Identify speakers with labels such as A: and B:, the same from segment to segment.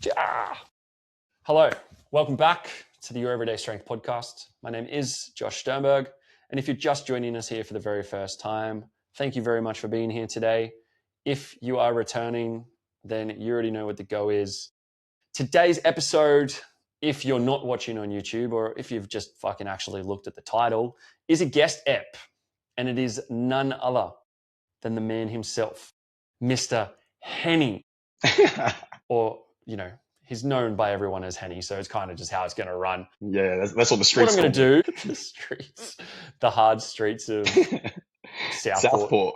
A: Ja. Hello, welcome back to the Your Everyday Strength podcast. My name is Josh Sternberg, and if you're just joining us here for the very first time, thank you very much for being here today. If you are returning, then you already know what the go is. Today's episode, if you're not watching on YouTube or if you've just fucking actually looked at the title, is a guest ep, and it is none other than the man himself, Mr. Henny, or, he's known by everyone as Henny, so it's kind of just how it's going to run.
B: Yeah, that's what the streets.
A: What I'm going to do, the streets, the hard streets of Southport.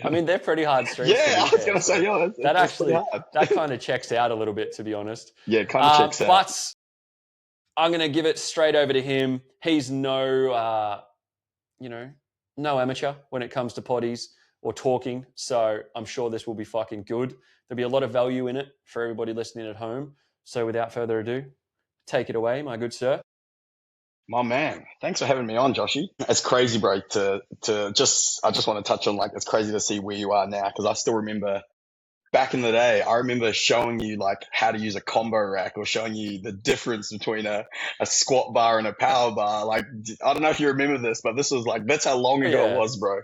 A: I mean, they're pretty hard streets.
B: Yeah, I was going to say, yeah,
A: that kind of checks out a little bit, to be honest.
B: Yeah, it kind of checks out.
A: But I'm going to give it straight over to him. He's no amateur when it comes to potties or talking. So I'm sure this will be fucking good. There'll be a lot of value in it for everybody listening at home. So without further ado, take it away, my good sir.
B: My man, thanks for having me on, Joshy. It's crazy, bro. I just want to touch on, it's crazy to see where you are now, because I still remember back in the day. I remember showing you how to use a combo rack, or showing you the difference between a squat bar and a power bar. I don't know if you remember this, but this was that's how long ago it was, bro.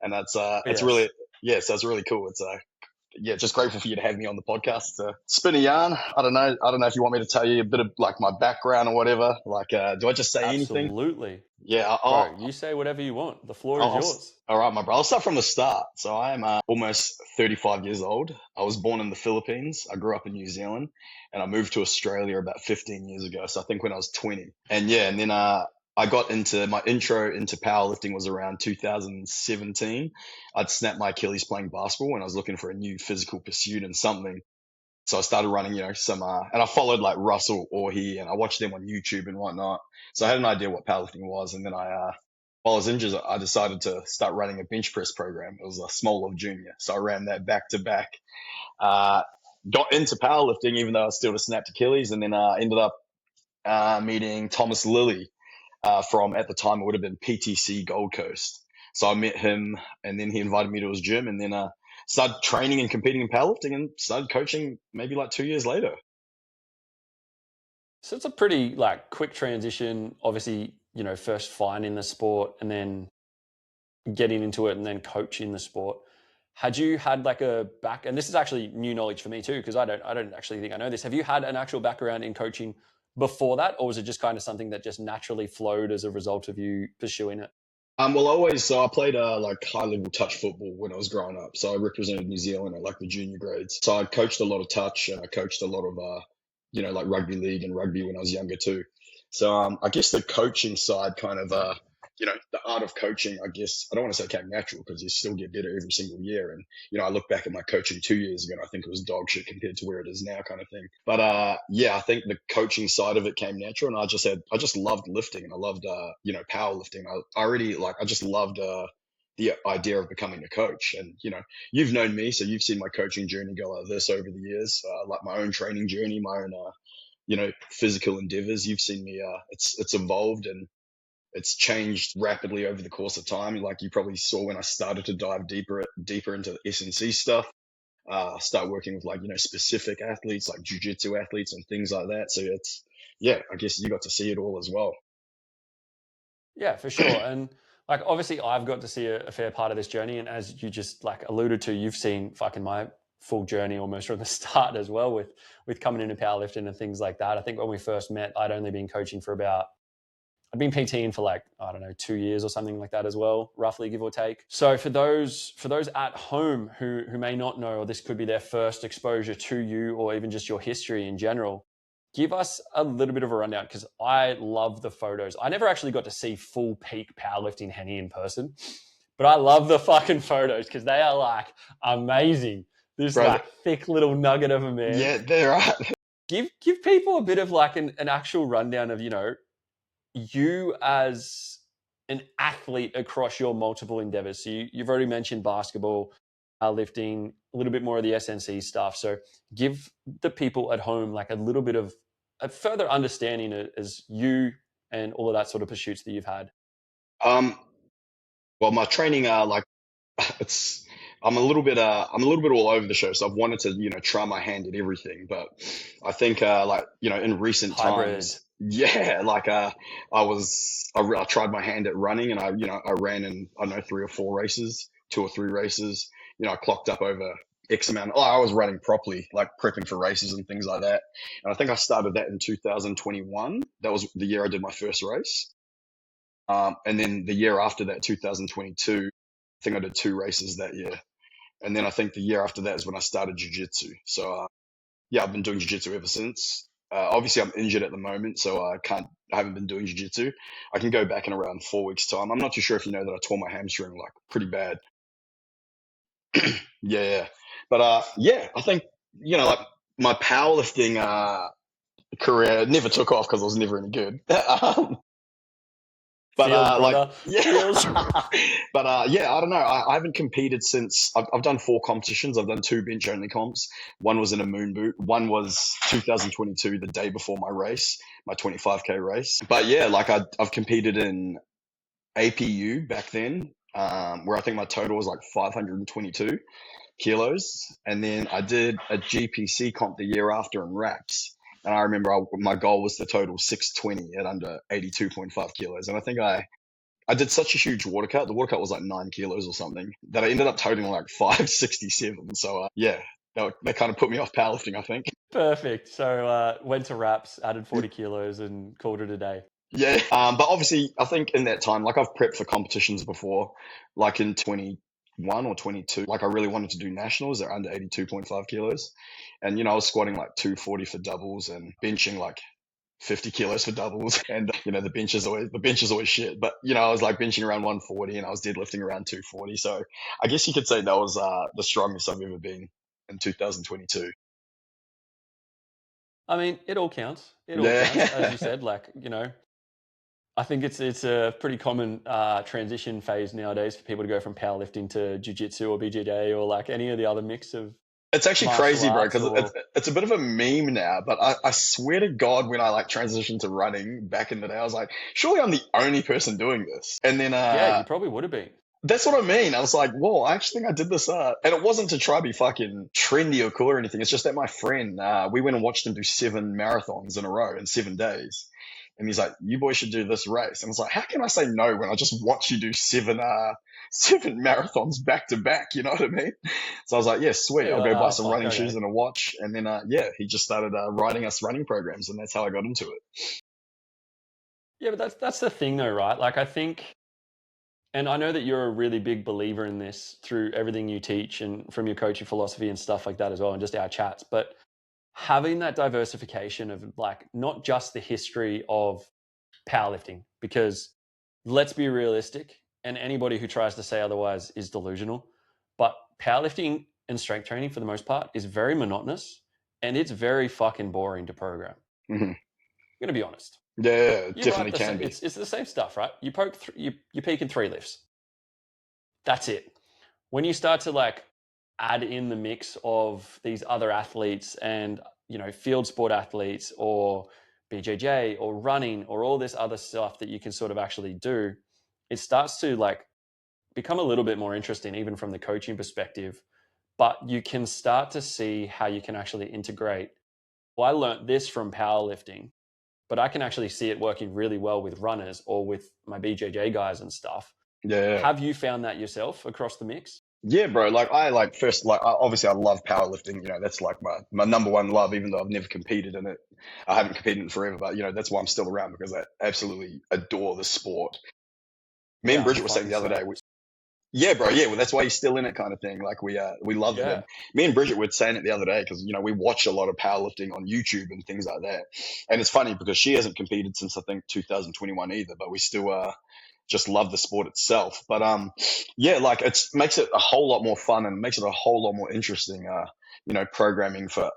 B: And that's it's really, so it's really cool. It's just grateful for you to have me on the podcast to spin a yarn. I don't know if you want me to tell you a bit of my background or whatever. Do I just say anything?
A: Absolutely.
B: Yeah.
A: Bro, you say whatever you want. The floor is yours.
B: All right, my bro. I'll start from the start. So I am almost 35 years old. I was born in the Philippines. I grew up in New Zealand, and I moved to Australia about 15 years ago. So I think when I was 20. And then I got into my intro into powerlifting was around 2017. I'd snapped my Achilles playing basketball, and I was looking for a new physical pursuit and something. So I started running, some, and I followed Russell or and I watched them on YouTube and whatnot. So I had an idea what powerlifting was. And then while I was injured, I decided to start running a bench press program. It was a small of junior. So I ran that back to back, got into powerlifting, even though I still had snapped Achilles. And then I ended up meeting Thomas Lilly from, at the time, it would have been PTC Gold Coast. So I met him, and then he invited me to his gym, and then started training and competing in powerlifting, and started coaching maybe 2 years later.
A: So it's a pretty quick transition. Obviously, first finding the sport and then getting into it and then coaching the sport. Had you had a back, and this is actually new knowledge for me too, because I don't actually think I know this. Have you had an actual background in coaching before that, or was it just kind of something that just naturally flowed as a result of you pursuing it?
B: So I played high level touch football when I was growing up. So I represented New Zealand at the junior grades. So I coached a lot of touch, and I coached a lot of rugby league and rugby when I was younger too. So I guess the coaching side kind of the art of coaching, I guess, I don't want to say came natural, because you still get better every single year. And, I look back at my coaching 2 years ago, and I think it was dog shit compared to where it is now, kind of thing. But I think the coaching side of it came natural, and I just loved lifting, and I loved, powerlifting. I just loved the idea of becoming a coach. And, you've known me, so you've seen my coaching journey go like this over the years, my own training journey, my own, physical endeavors. You've seen me, it's evolved, and it's changed rapidly over the course of time. You probably saw when I started to dive deeper into the S&C stuff, start working with specific athletes, like jiu-jitsu athletes and things like that. So I guess you got to see it all as well.
A: Yeah, for sure. And obviously I've got to see a fair part of this journey. And as you just alluded to, you've seen fucking my full journey almost from the start as well, with coming into powerlifting and things like that. I think when we first met, I'd only been coaching for I've been PTing for 2 years or something like that as well, roughly, give or take. So for those at home who may not know, or this could be their first exposure to you, or even just your history in general, give us a little bit of a rundown, because I love the photos. I never actually got to see full peak powerlifting Henny in person, but I love the fucking photos, because they are amazing. This thick little nugget of a man.
B: Yeah, they're right.
A: Give people a bit of an actual rundown of, you as an athlete across your multiple endeavors. So you've already mentioned basketball, lifting, a little bit more of the SNC stuff. So give the people at home a little bit of a further understanding as you and all of that sort of pursuits that you've had.
B: Well, my training, it's I'm a little bit all over the show. So I've wanted to, try my hand at everything. But I think, in recent
A: Hybrid.
B: times, yeah, I tried my hand at running, and I ran in, I don't know, 3 or 4 races, 2 or 3 races. I clocked up over X amount. Oh, I was running properly, like prepping for races and things like that. And I think I started that in 2021. That was the year I did my first race. And then the year after that, 2022, I think I did 2 races that year. And then I think the year after that is when I started jiu-jitsu. So, yeah, I've been doing jiu-jitsu ever since. Obviously, I'm injured at the moment, so I haven't been doing jiu-jitsu. I can go back in around 4 weeks' time. I'm not too sure if you know that I tore my hamstring like pretty bad. Yeah, yeah. But yeah, I think, like my powerlifting career never took off because I was never any good. But
A: Feels, brother.
B: yeah,
A: Feels.
B: but yeah, I don't know. I haven't competed since I've done 4 competitions. I've done 2 bench only comps. One was in a moon boot. One was 2022, the day before my race, my 25K race. But yeah, like I've competed in APU back then, where I think my total was like 522 kilos, and then I did a GPC comp the year after in wraps. And I remember my goal was to total 620 at under 82.5 kilos. And I think I did such a huge water cut. The water cut was like 9 kilos or something that I ended up totaling like 567. So yeah, that kind of put me off powerlifting, I think.
A: Perfect. So went to wraps, added 40 kilos, and called it a day.
B: Yeah. But obviously, I think in that time, like I've prepped for competitions before, like in 21 or 22, like I really wanted to do nationals. They're under 82.5 kilos. And, I was squatting like 240 for doubles and benching like 50 kilos for doubles. And, the bench is always shit. But, I was like benching around 140 and I was deadlifting around 240. So I guess you could say that was the strongest I've ever been in 2022.
A: I mean, it all counts. It all counts. As you
B: Yeah.
A: said, like, I think it's a pretty common transition phase nowadays for people to go from powerlifting to jiu-jitsu or BJJ or like any of the other mix of
B: It's actually
A: martial
B: crazy, bro,
A: arts
B: because
A: or
B: it's a bit of a meme now. But I swear to God, when I like transitioned to running back in the day, I was like, surely I'm the only person doing this. And then
A: yeah, you probably would have been.
B: that's what I mean. I was like, whoa, I actually think I did this. And it wasn't to try to be fucking trendy or cool or anything. It's just that my friend, we went and watched him do 7 marathons in a row in 7 days. And he's like, you boys should do this race. And I was like, how can I say no when I just watch you do seven marathons back to back? You know what I mean? So I was like, yeah, sweet.
A: Yeah,
B: I'll
A: like,
B: go buy
A: oh
B: some
A: fuck,
B: running shoes
A: okay.
B: and a watch. And then, yeah, he just started writing us running programs. And that's how I got into it.
A: Yeah, but that's the thing though, right? Like I think, and I know that you're a really big believer in this through everything you teach and from your coaching philosophy and stuff like that as well, and just our chats. But having that diversification of like not just the history of powerlifting, because let's be realistic, and anybody who tries to say otherwise is delusional. But powerlifting and strength training, for the most part, is very monotonous and it's very fucking boring to program.
B: Hmm.
A: I'm gonna be honest.
B: Yeah, it
A: You write
B: definitely
A: the
B: can
A: same.
B: be.
A: It's the same stuff, right? You poke. You peak in 3 lifts. That's it. When you start to like add in the mix of these other athletes and field sport athletes or BJJ or running or all this other stuff that you can sort of actually do, it starts to like become a little bit more interesting, even from the coaching perspective. But you can start to see how you can actually integrate. Well, I learned this from powerlifting, but I can actually see it working really well with runners or with my BJJ guys and stuff.
B: Yeah.
A: Have you found that yourself across the mix?
B: Yeah, bro. Like I like first like obviously I love powerlifting. That's like my number one love. Even though I've never competed in it, I haven't competed in it forever. But that's why I'm still around because I absolutely adore the sport. Me and
A: Yeah, I'm
B: Bridget were saying
A: fucking
B: the other day.
A: stoked.
B: Yeah, bro. Yeah, well, that's why you're still in it, kind of thing. Like we love it. And
A: Yeah.
B: me and Bridget were saying it the other day because we watch a lot of powerlifting on YouTube and things like that. And it's funny because she hasn't competed since I think 2021 either, but we still just love the sport itself. But yeah, like it makes it a whole lot more fun and makes it a whole lot more interesting. Programming for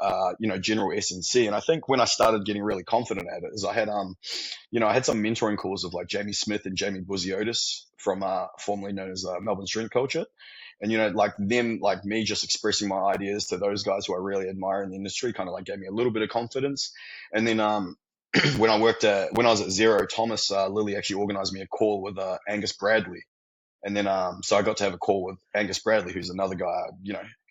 B: general S&C. And I think when I started getting really confident at it, is I had some mentoring calls of like Jamie Smith and Jamie Buziotis from formerly known as Melbourne Strength Culture. And like them, like me, just expressing my ideas to those guys who I really admire in the industry, kind of like gave me a little bit of confidence. And then when I was at Zero, Thomas Lilly actually organized me a call with Angus Bradley, And then, so I got to have a call with Angus Bradley, who's another guy,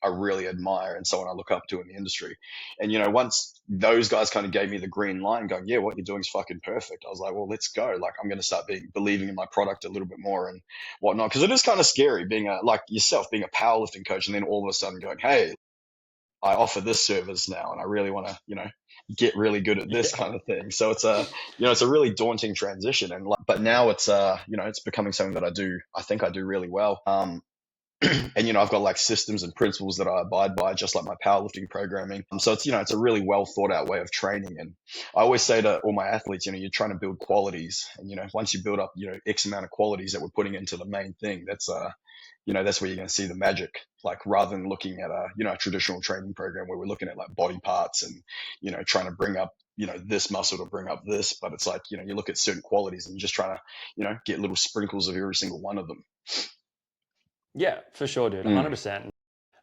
B: I really admire and someone I look up to in the industry. And, once those guys kind of gave me the green line going, yeah, what you're doing is fucking perfect. I was like, well, let's go. Like, I'm going to start believing in my product a little bit more and whatnot. Cause it is kind of scary being like yourself, being a powerlifting coach, and then all of a sudden going, hey, I offer this service now and I really want to, get really good at this
A: Yeah.
B: kind of thing. So it's a really daunting transition. And but now it's, it's becoming something that I think I do really well. And I've got like systems and principles that I abide by, just like my powerlifting programming. So it's a really well thought out way of training. And I always say to all my athletes, you're trying to build qualities, and once you build up X amount of qualities that we're putting into the main thing, that's where you're going to see the magic. Like, rather than looking at a traditional training program where we're looking at like body parts and trying to bring up this muscle to bring up this, but it's like you look at certain qualities and you're just trying to get little sprinkles of every single one of them.
A: Yeah, for sure, dude. 100%.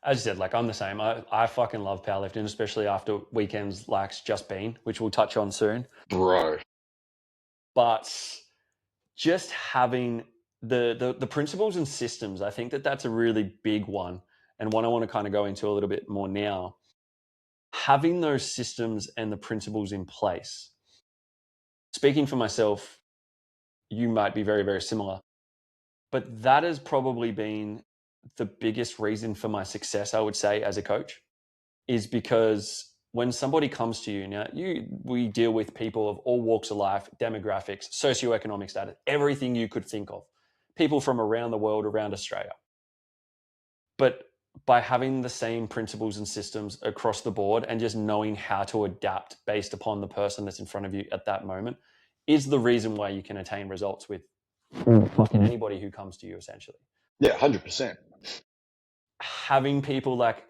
A: As you said, like, I'm the same. I fucking love powerlifting, especially after weekends like Just Been, which we'll touch on soon.
B: Bro.
A: But just having the principles and systems, I think that's a really big one, and one I want to kind of go into a little bit more now. Having those systems and the principles in place. Speaking for myself, you might be very, very similar, but that has probably been the biggest reason for my success, I would say, as a coach, is because when somebody comes to you now, we deal with people of all walks of life, demographics, socioeconomic status, everything you could think of, people from around the world, around Australia. But by having the same principles and systems across the board and just knowing how to adapt based upon the person that's in front of you at that moment is the reason why you can attain results with fucking anybody who comes to you, essentially.
B: Yeah, 100%.
A: Having people like,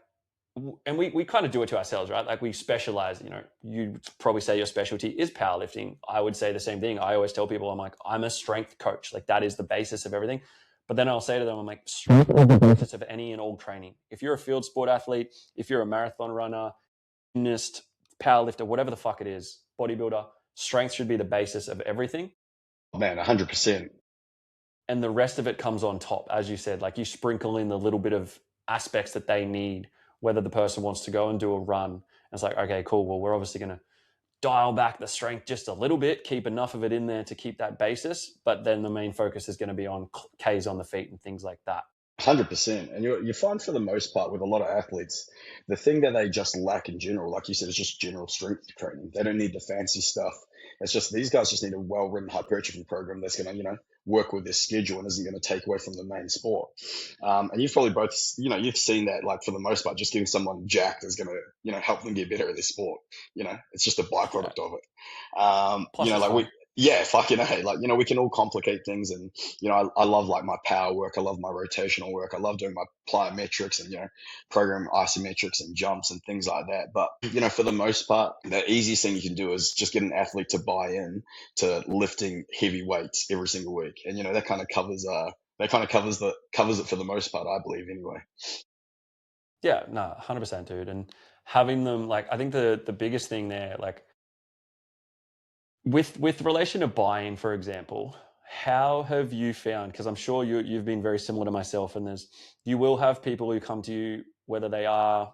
A: and we kind of do it to ourselves, right? Like, we specialize, you probably say your specialty is powerlifting. I would say the same thing. I always tell people, I'm a strength coach. Like, that is the basis of everything. But then I'll say to them, I'm like, strength is the basis of any and all training. If you're a field sport athlete, if you're a marathon runner, gymnast, powerlifter, whatever the fuck it is, bodybuilder, strength should be the basis of everything.
B: Man, 100%.
A: And the rest of it comes on top, as you said. Like, you sprinkle in the little bit of aspects that they need, whether the person wants to go and do a run. And it's like, okay, cool. Well, we're obviously going to dial back the strength just a little bit, keep enough of it in there to keep that basis. But then the main focus is going to be on Ks on the feet and things like that.
B: 100%. And you find, for the most part, with a lot of athletes, the thing that they just lack in general, like you said, is just general strength training. They don't need the fancy stuff. It's just, these guys just need a well-written hypertrophy program that's going to, work with their schedule and isn't going to take away from the main sport. And you've probably both, you've seen that, like, for the most part, just getting someone jacked is going to, help them get better at their sport. It's just a byproduct of it.
A: Plus
B: like yeah, fucking A. Like, we can all complicate things. And, I love like my power work. I love my rotational work. I love doing my plyometrics and, program isometrics and jumps and things like that. But, for the most part, the easiest thing you can do is just get an athlete to buy in to lifting heavy weights every single week. And, that kind of covers it for the most part, I believe, anyway.
A: Yeah, no, 100%, dude. And having them, like, I think the biggest thing there, like, with relation to buy-in, for example, how have you found, because I'm sure you've been very similar to myself, and you will have people who come to you, whether they are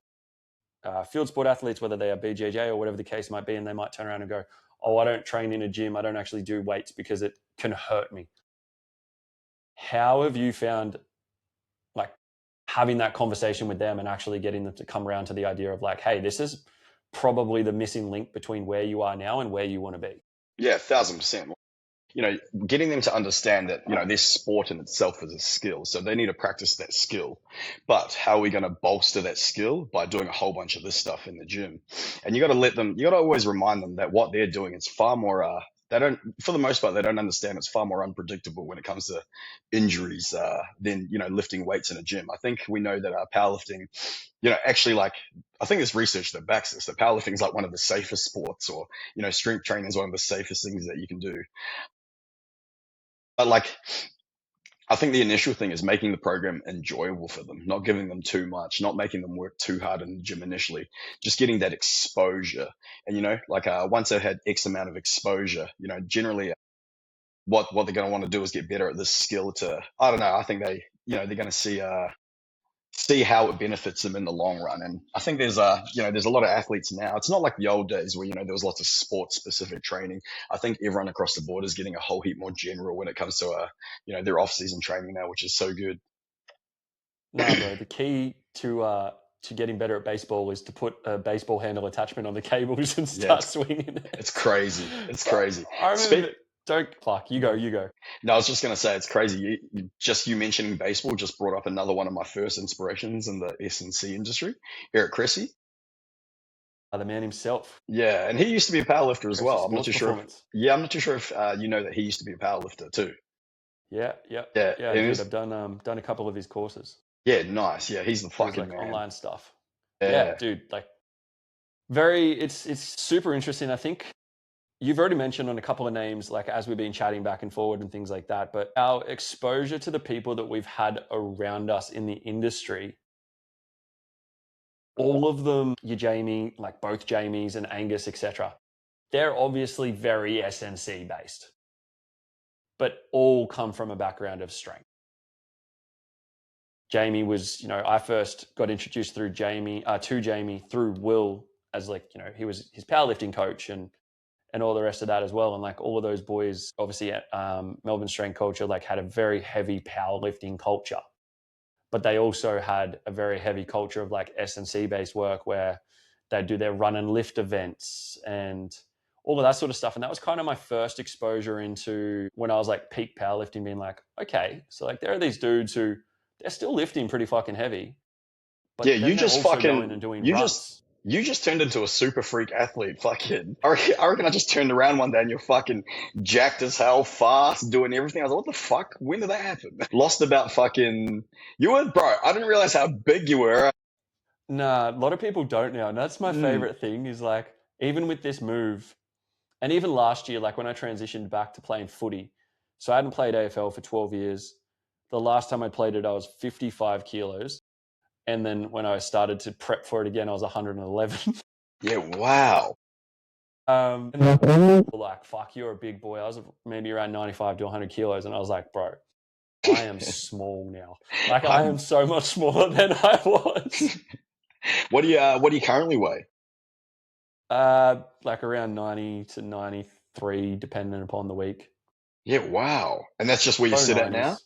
A: field sport athletes, whether they are BJJ or whatever the case might be, and they might turn around and go, oh, I don't train in a gym, I don't actually do weights because it can hurt me. How have you found, like, having that conversation with them and actually getting them to come around to the idea of, like, hey, this is probably the missing link between where you are now and where you want to be?
B: Yeah, 1,000%. Getting them to understand that, this sport in itself is a skill. So they need to practice that skill. But how are we going to bolster that skill? By doing a whole bunch of this stuff in the gym. And you got to always remind them that what they're doing is far more, for the most part, they don't understand it's far more unpredictable when it comes to injuries than, lifting weights in a gym. I think we know that powerlifting, actually, like, I think there's research that backs this, that powerlifting is like one of the safest sports, or, strength training is one of the safest things that you can do. But, like, I think the initial thing is making the program enjoyable for them, not giving them too much, not making them work too hard in the gym initially, just getting that exposure. And, like, once they've had X amount of exposure, generally what they're going to want to do is get better at this skill to, I don't know, I think they're going to see how it benefits them in the long run. And I think there's a lot of athletes now. It's not like the old days where, there was lots of sports specific training. I think everyone across the board is getting a whole heap more general when it comes to, their off season training now, which is so good.
A: Nah, bro, the key to getting better at baseball is to put a baseball handle attachment on the cables and
B: Yeah,
A: start swinging it.
B: it's crazy. It's
A: But
B: crazy.
A: I remember, don't fuck, you go.
B: No, I was just going to say it's crazy. You mentioning baseball just brought up another one of my first inspirations in the S&C industry, Eric Cressy.
A: The man himself.
B: Yeah, and he used to be a powerlifter as
A: Cressy
B: well. I'm not
A: Sports
B: too sure.
A: Performance.
B: I'm not too sure if you know that he used to be a powerlifter too.
A: Yeah,
B: Yeah,
A: I did. I've done a couple of his courses.
B: Yeah, nice. Yeah, he's the
A: It was
B: fucking
A: like
B: man.
A: online stuff.
B: Yeah.
A: Yeah, dude, like it's super interesting. I think you've already mentioned on a couple of names, like as we've been chatting back and forward and things like that, but our exposure to the people that we've had around us in the industry, all of them, your Jamie, like both Jamies and Angus, etc., they're obviously very SNC based, but all come from a background of strength. Jamie was, I first got introduced to Jamie through Will as he was his powerlifting coach and all the rest of that as well. And like all of those boys, obviously at Melbourne Strength Culture, like had a very heavy powerlifting culture, but they also had a very heavy culture of like S&C based work where they'd do their run and lift events and all of that sort of stuff. And that was kind of my first exposure into when I was like peak powerlifting, being like, okay, so like there are these dudes who they're still lifting pretty fucking heavy, but
B: Yeah,
A: then
B: you
A: they're
B: just
A: also
B: fucking
A: going and doing
B: you
A: runs.
B: just you just turned into a super freak athlete. Fucking, I reckon I just turned around one day and you're fucking jacked as hell, fast, doing everything. I was like, what the fuck? When did that happen? Lost about fucking. You were, bro. I didn't realize how big you were.
A: Nah, a lot of people don't now. And that's my
B: Mm,
A: favorite thing is like, even with this move, and even last year, like when I transitioned back to playing footy, so I hadn't played AFL for 12 years. The last time I played it, I was 55 kilos. And then when I started to prep for it again, I was 111.
B: yeah. Wow.
A: And people were like, fuck, you're a big boy. I was maybe around 95 to 100 kilos. And I was like, bro, I am small now. Like I am so much smaller than I was.
B: What do you currently weigh?
A: Like around 90 to 93, depending upon the week.
B: Yeah. Wow. And that's just where you
A: Low
B: sit at now.
A: 90s.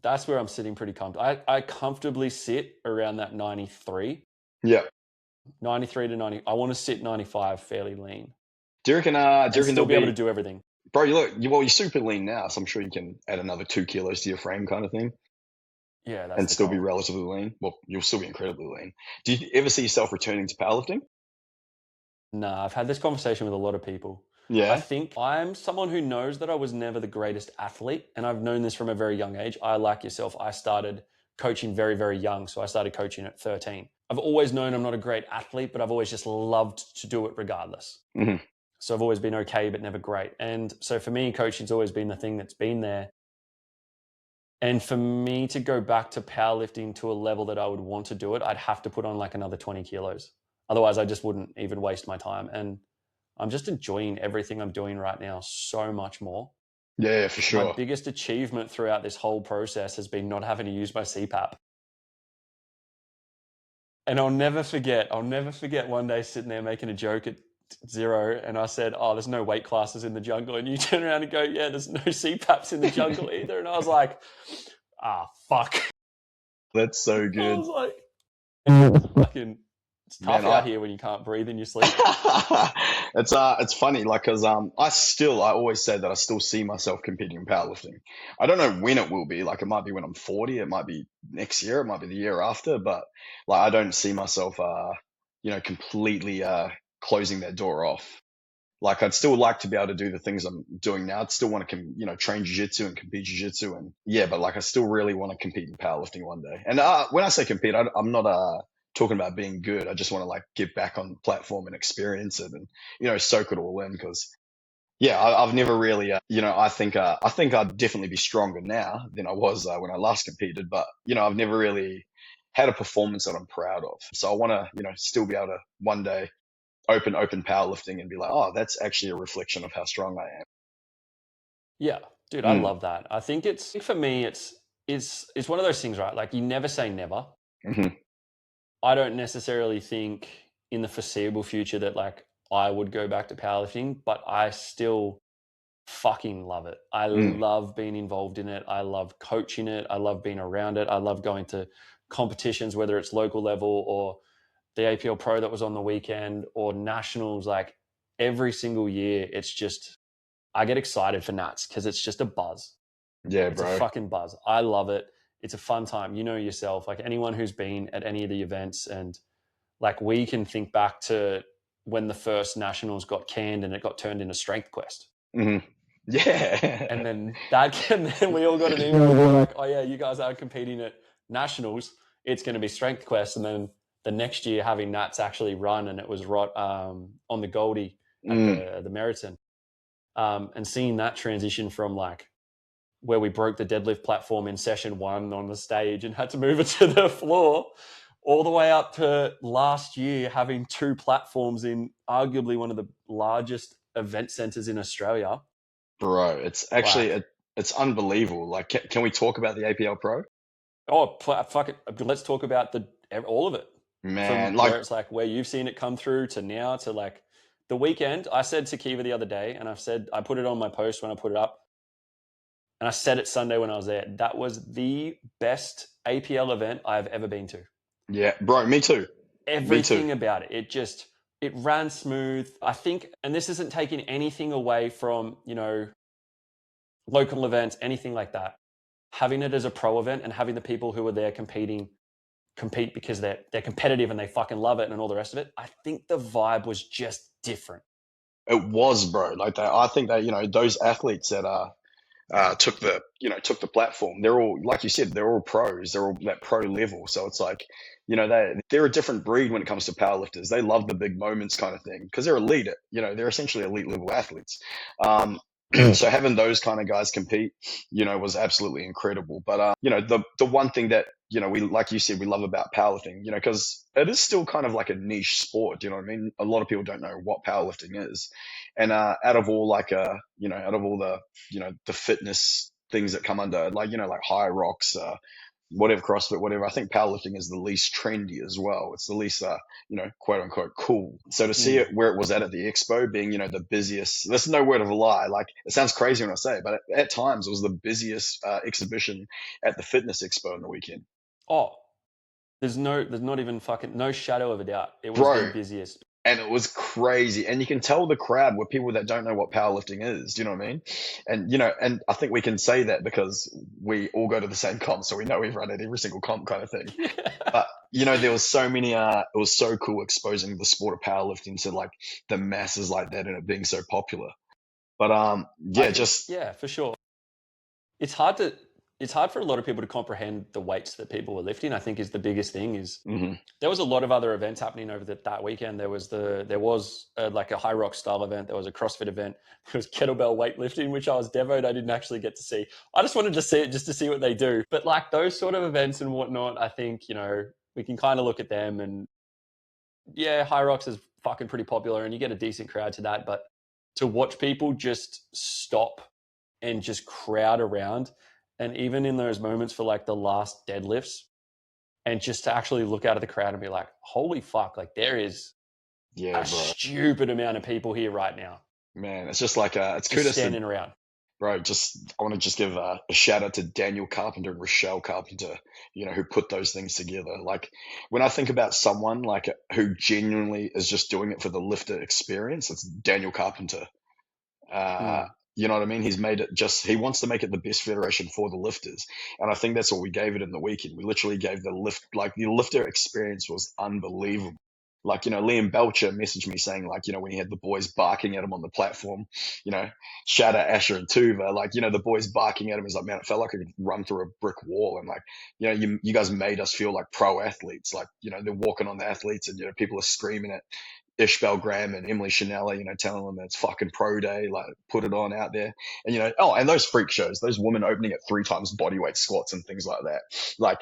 A: That's where I'm sitting pretty comfortable. I comfortably sit around that 93.
B: Yeah.
A: 93 to 90. I want to sit 95 fairly lean.
B: Do you reckon? Do you
A: And
B: reckon
A: still
B: there'll
A: be able
B: be?
A: to do everything.
B: Bro, you're super lean now, so I'm sure you can add another 2 kilos to your frame, kind of thing,
A: Yeah, that's
B: and
A: the
B: still be
A: goal.
B: relatively lean. Well, you'll still be incredibly lean. Do you ever see yourself returning to powerlifting?
A: Nah, I've had this conversation with a lot of people. I
B: Yeah.
A: think I'm someone who knows that I was never the greatest athlete. And I've known this from a very young age. I, like yourself, I started coaching very, very young. So I started coaching at 13. I've always known I'm not a great athlete, but I've always just loved to do it regardless.
B: Hmm.
A: So I've always been okay, but never great. And so for me, coaching's always been the thing that's been there. And for me to go back to powerlifting to a level that I would want to do it, I'd have to put on like another 20 kilos. Otherwise, I just wouldn't even waste my time. And I'm just enjoying everything I'm doing right now so much more.
B: Yeah, for
A: My
B: sure.
A: biggest achievement throughout this whole process has been not having to use my CPAP. And I'll never forget one day sitting there making a joke at zero. And I said, oh, there's no weight classes in the jungle. And you turn around and go, yeah, there's no CPAPs in the jungle either. And I was like, fuck.
B: That's so
A: I
B: good.
A: was like, fucking, it's tough
B: Man,
A: out here when you can't breathe in your sleep.
B: it's funny, like, cause I always say that I still see myself competing in powerlifting. I don't know when it will be. Like, it might be when I'm 40, it might be next year, it might be the year after, but like, I don't see myself, completely closing that door off. Like, I'd still like to be able to do the things I'm doing now. I'd still want to, train jiu-jitsu and compete jiu-jitsu, and yeah, but like, I still really want to compete in powerlifting one day. And when I say compete, I'm not talking about being good. I just want to like get back on the platform and experience it, and soak it all in. Because yeah, I've never really, I think I'd definitely be stronger now than I was when I last competed. But I've never really had a performance that I'm proud of. So I want to, still be able to one day open powerlifting and be like, oh, that's actually a reflection of how strong I am.
A: Yeah, dude, I love that. I think for me, it's one of those things, right? Like you never say never.
B: Mm-hmm.
A: I don't necessarily think in the foreseeable future that like I would go back to powerlifting, but I still fucking love it. I love being involved in it. I love coaching it. I love being around it. I love going to competitions, whether it's local level or the APL Pro that was on the weekend or nationals. Like every single year, it's just, I get excited for Nats because it's just a buzz.
B: Yeah,
A: It's a
B: bro.
A: fucking buzz. I love it. It's a fun time. You know yourself, like anyone who's been at any of the events, and like we can think back to when the first nationals got canned and it got turned into Strength Quest.
B: Mm-hmm. Yeah.
A: And then then we all got an email like, oh yeah, you guys are competing at nationals. It's going to be Strength Quest. And then the next year having Nats actually run, and it was right on the Goldie at the Meriton. And seeing that transition from like where we broke the deadlift platform in session 1 on the stage and had to move it to the floor, all the way up to last year having 2 platforms in arguably one of the largest event centers in Australia.
B: Bro, it's actually
A: Like,
B: it's unbelievable. Like, can we talk about the APL Pro?
A: oh, fuck it. Let's talk about all of it.
B: Man,
A: From
B: like,
A: where it's like where you've seen it come through to now to like the weekend. I said to Kiva the other day, and I put it on my post when I put it up, and I said it Sunday when I was there. That was the best APL event I've ever been to.
B: yeah, bro, me too. Me too.
A: Everything about it. It ran smooth. I think, and this isn't taking anything away from, local events, anything like that. Having it as a pro event and having the people who are there compete because they're competitive and they fucking love it and all the rest of it. I think the vibe was just different.
B: It was, bro. Like that, I think that those athletes that took the platform. They're all, like you said, they're all pros. They're all that pro level. So it's like, they're a different breed when it comes to powerlifters. They love the big moments kind of thing because they're elite. They're essentially elite level athletes. So having those kind of guys compete, was absolutely incredible. But the one thing that we, like you said, we love about powerlifting, because it is still kind of like a niche sport. You know what I mean? A lot of people don't know what powerlifting is, and out of all out of all the fitness things that come under, like high rocks, whatever, CrossFit, whatever. I think powerlifting is the least trendy as well. It's the least, quote unquote cool. So to see it where it was at the expo, being, the busiest, that's no word of a lie. Like, it sounds crazy when I say it, but at times it was the busiest exhibition at the fitness expo on the weekend.
A: Oh, there's not even fucking no shadow of a doubt. It was the
B: Bro,
A: busiest.
B: and it was crazy. And you can tell the crowd were people that don't know what powerlifting is. Do you know what I mean? And, and I think we can say that because we all go to the same comp. So we know we've run at every single comp kind of thing. But, there was so many, it was so cool exposing the sport of powerlifting to like the masses like that and it being so popular. But,
A: yeah, for sure. It's hard for a lot of people to comprehend the weights that people were lifting. I think is the biggest thing is there was a lot of other events happening over that weekend. There was like a high rock style event. There was a CrossFit event. There was kettlebell weightlifting, which I was devoed. I didn't actually get to see. I just wanted to see it just to see what they do. But like those sort of events and whatnot, I think, we can kind of look at them and yeah, high rocks is fucking pretty popular and you get a decent crowd to that. But to watch people just stop and just crowd around, and even in those moments for like the last deadlifts, and just to actually look out of the crowd and be like, holy fuck, like there is a stupid amount of people here right now.
B: Man, it's just like it's
A: just
B: kudos
A: standing around.
B: Bro, I want to just give a shout out to Daniel Carpenter and Rochelle Carpenter, who put those things together. Like, when I think about someone like who genuinely is just doing it for the lifter experience, it's Daniel Carpenter. You know what I mean? He wants to make it the best federation for the lifters. And I think that's what we gave it in the weekend. We literally gave the lifter experience was unbelievable. Like, Liam Belcher messaged me saying, like, when he had the boys barking at him on the platform, shout out Asher and Tuva, like, the boys barking at him is like, man, it felt like I could run through a brick wall. And like, you guys made us feel like pro athletes. Like, they're walking on the athletes and, people are screaming at Ishbel Graham and Emily Chanella, telling them it's fucking pro day, like put it on out there. And, and those freak shows, those women opening at 3 times bodyweight squats and things like that. Like,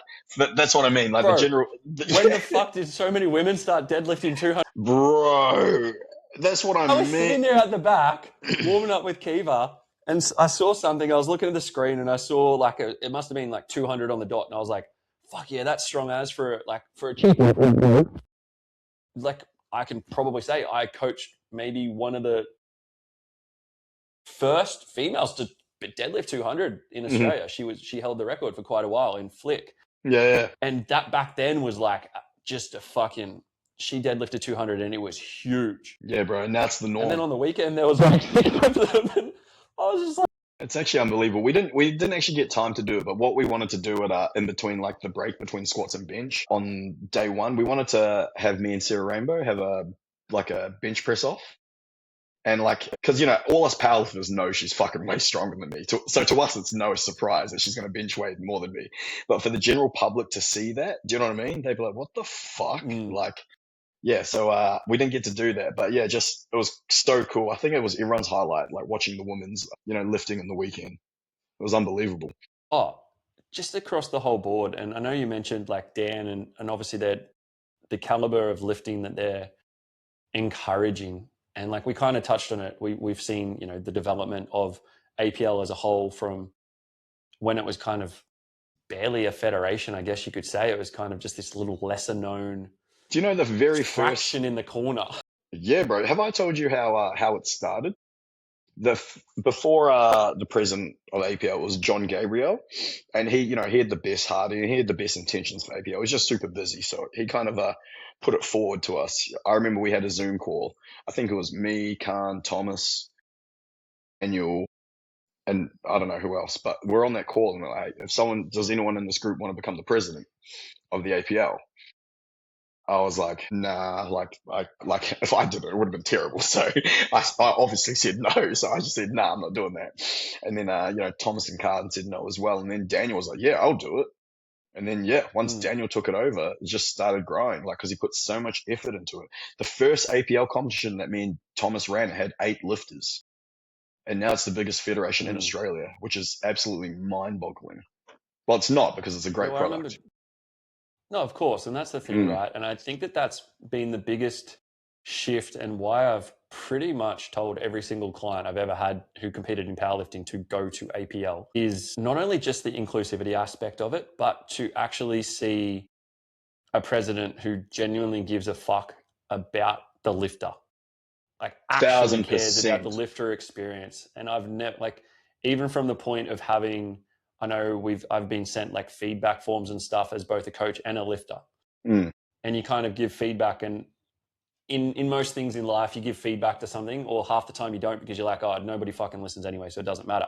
B: that's what I mean. Like,
A: bro,
B: the general.
A: When the fuck did so many women start deadlifting 200?
B: Bro, that's what I mean.
A: was sitting there at the back, warming up with Kiva, And I saw something. I was looking at the screen and I saw like it must have been like 200 on the dot, and I was like, "Fuck yeah, that's strong as for a cheap." Like I can probably say I coached maybe one of the first females to deadlift 200 in Australia. She held the record for quite a while in flick.
B: Yeah.
A: And that back then was like just a fucking. She deadlifted 200 and it was huge.
B: Yeah, bro, and that's the norm.
A: And then on the weekend there was like 6 of them, and I was just like,
B: it's actually unbelievable. We didn't actually get time to do it, but what we wanted to do at in between, like the break between squats and bench on day one, we wanted to have me and Sarah Rainbow have a bench press off. And like, because all us powerlifters know she's fucking way stronger than me. So to us, it's no surprise that she's going to bench weight more than me. But for the general public to see that, do you know what I mean? They'd be like, "What the fuck?" Like, yeah. So we didn't get to do that, but yeah, it was so cool. I think it was everyone's highlight, like watching the women's, lifting on the weekend. It was unbelievable.
A: Oh, just across the whole board. And I know you mentioned like Dan and obviously the caliber of lifting that they're encouraging. And like we kind of touched on it. We've seen, the development of APL as a whole from when it was kind of barely a federation, I guess you could say. It was kind of just this little lesser known.
B: Do you know the very
A: fraction in the corner?
B: Yeah, bro. Have I told you how it started? Before the president of APL was John Gabriel, and he had the best heart and he had the best intentions for APL. He was just super busy, so he kind of put it forward to us. I remember we had a Zoom call. I think it was me, Khan, Thomas, Daniel, and I don't know who else, but we're on that call and we're like, does anyone in this group want to become the president of the APL? I was like, nah, like if I did it, it would have been terrible. So I obviously said no. So I just said, nah, I'm not doing that. And then, Thomas and Carden said no as well. And then Daniel was like, yeah, I'll do it. And then, once Daniel took it over, it just started growing, like, because he put so much effort into it. The first APL competition that me and Thomas ran had 8 lifters. And now it's the biggest federation in Australia, which is absolutely mind-boggling. Well, it's not, because it's a great product.
A: No, of course. And that's the thing, right? And I think that that's been the biggest shift, and why I've pretty much told every single client I've ever had who competed in powerlifting to go to APL is not only just the inclusivity aspect of it, but to actually see a president who genuinely gives a fuck about the lifter. Like actually cares about the lifter experience. And I've never, like, even from the point of having, I know I've been sent like feedback forms and stuff as both a coach and a lifter. And you kind of give feedback, and in most things in life, you give feedback to something, or half the time you don't, because you're like, oh, nobody fucking listens anyway, so it doesn't matter.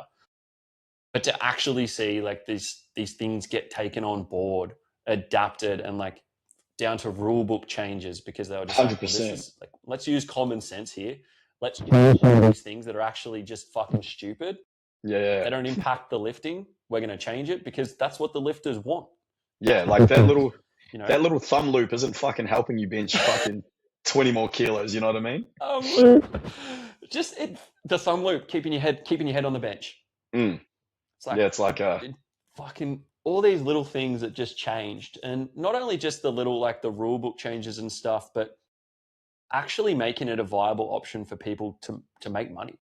A: But to actually see like these things get taken on board, adapted, and like down to rule book changes, because they were just 100%. Like, well, this is like, let's use common sense here. Let's change these things that are actually just fucking stupid.
B: Yeah.
A: They don't impact the lifting. We're going to change it because that's what the lifters want.
B: Yeah, like that little that little thumb loop isn't fucking helping you bench fucking 20 more kilos. You know what I mean?
A: The thumb loop, keeping your head on the bench.
B: It's like, it's like
A: fucking all these little things that just changed, and not only just the little, like, the rule book changes and stuff, but actually making it a viable option for people to make money.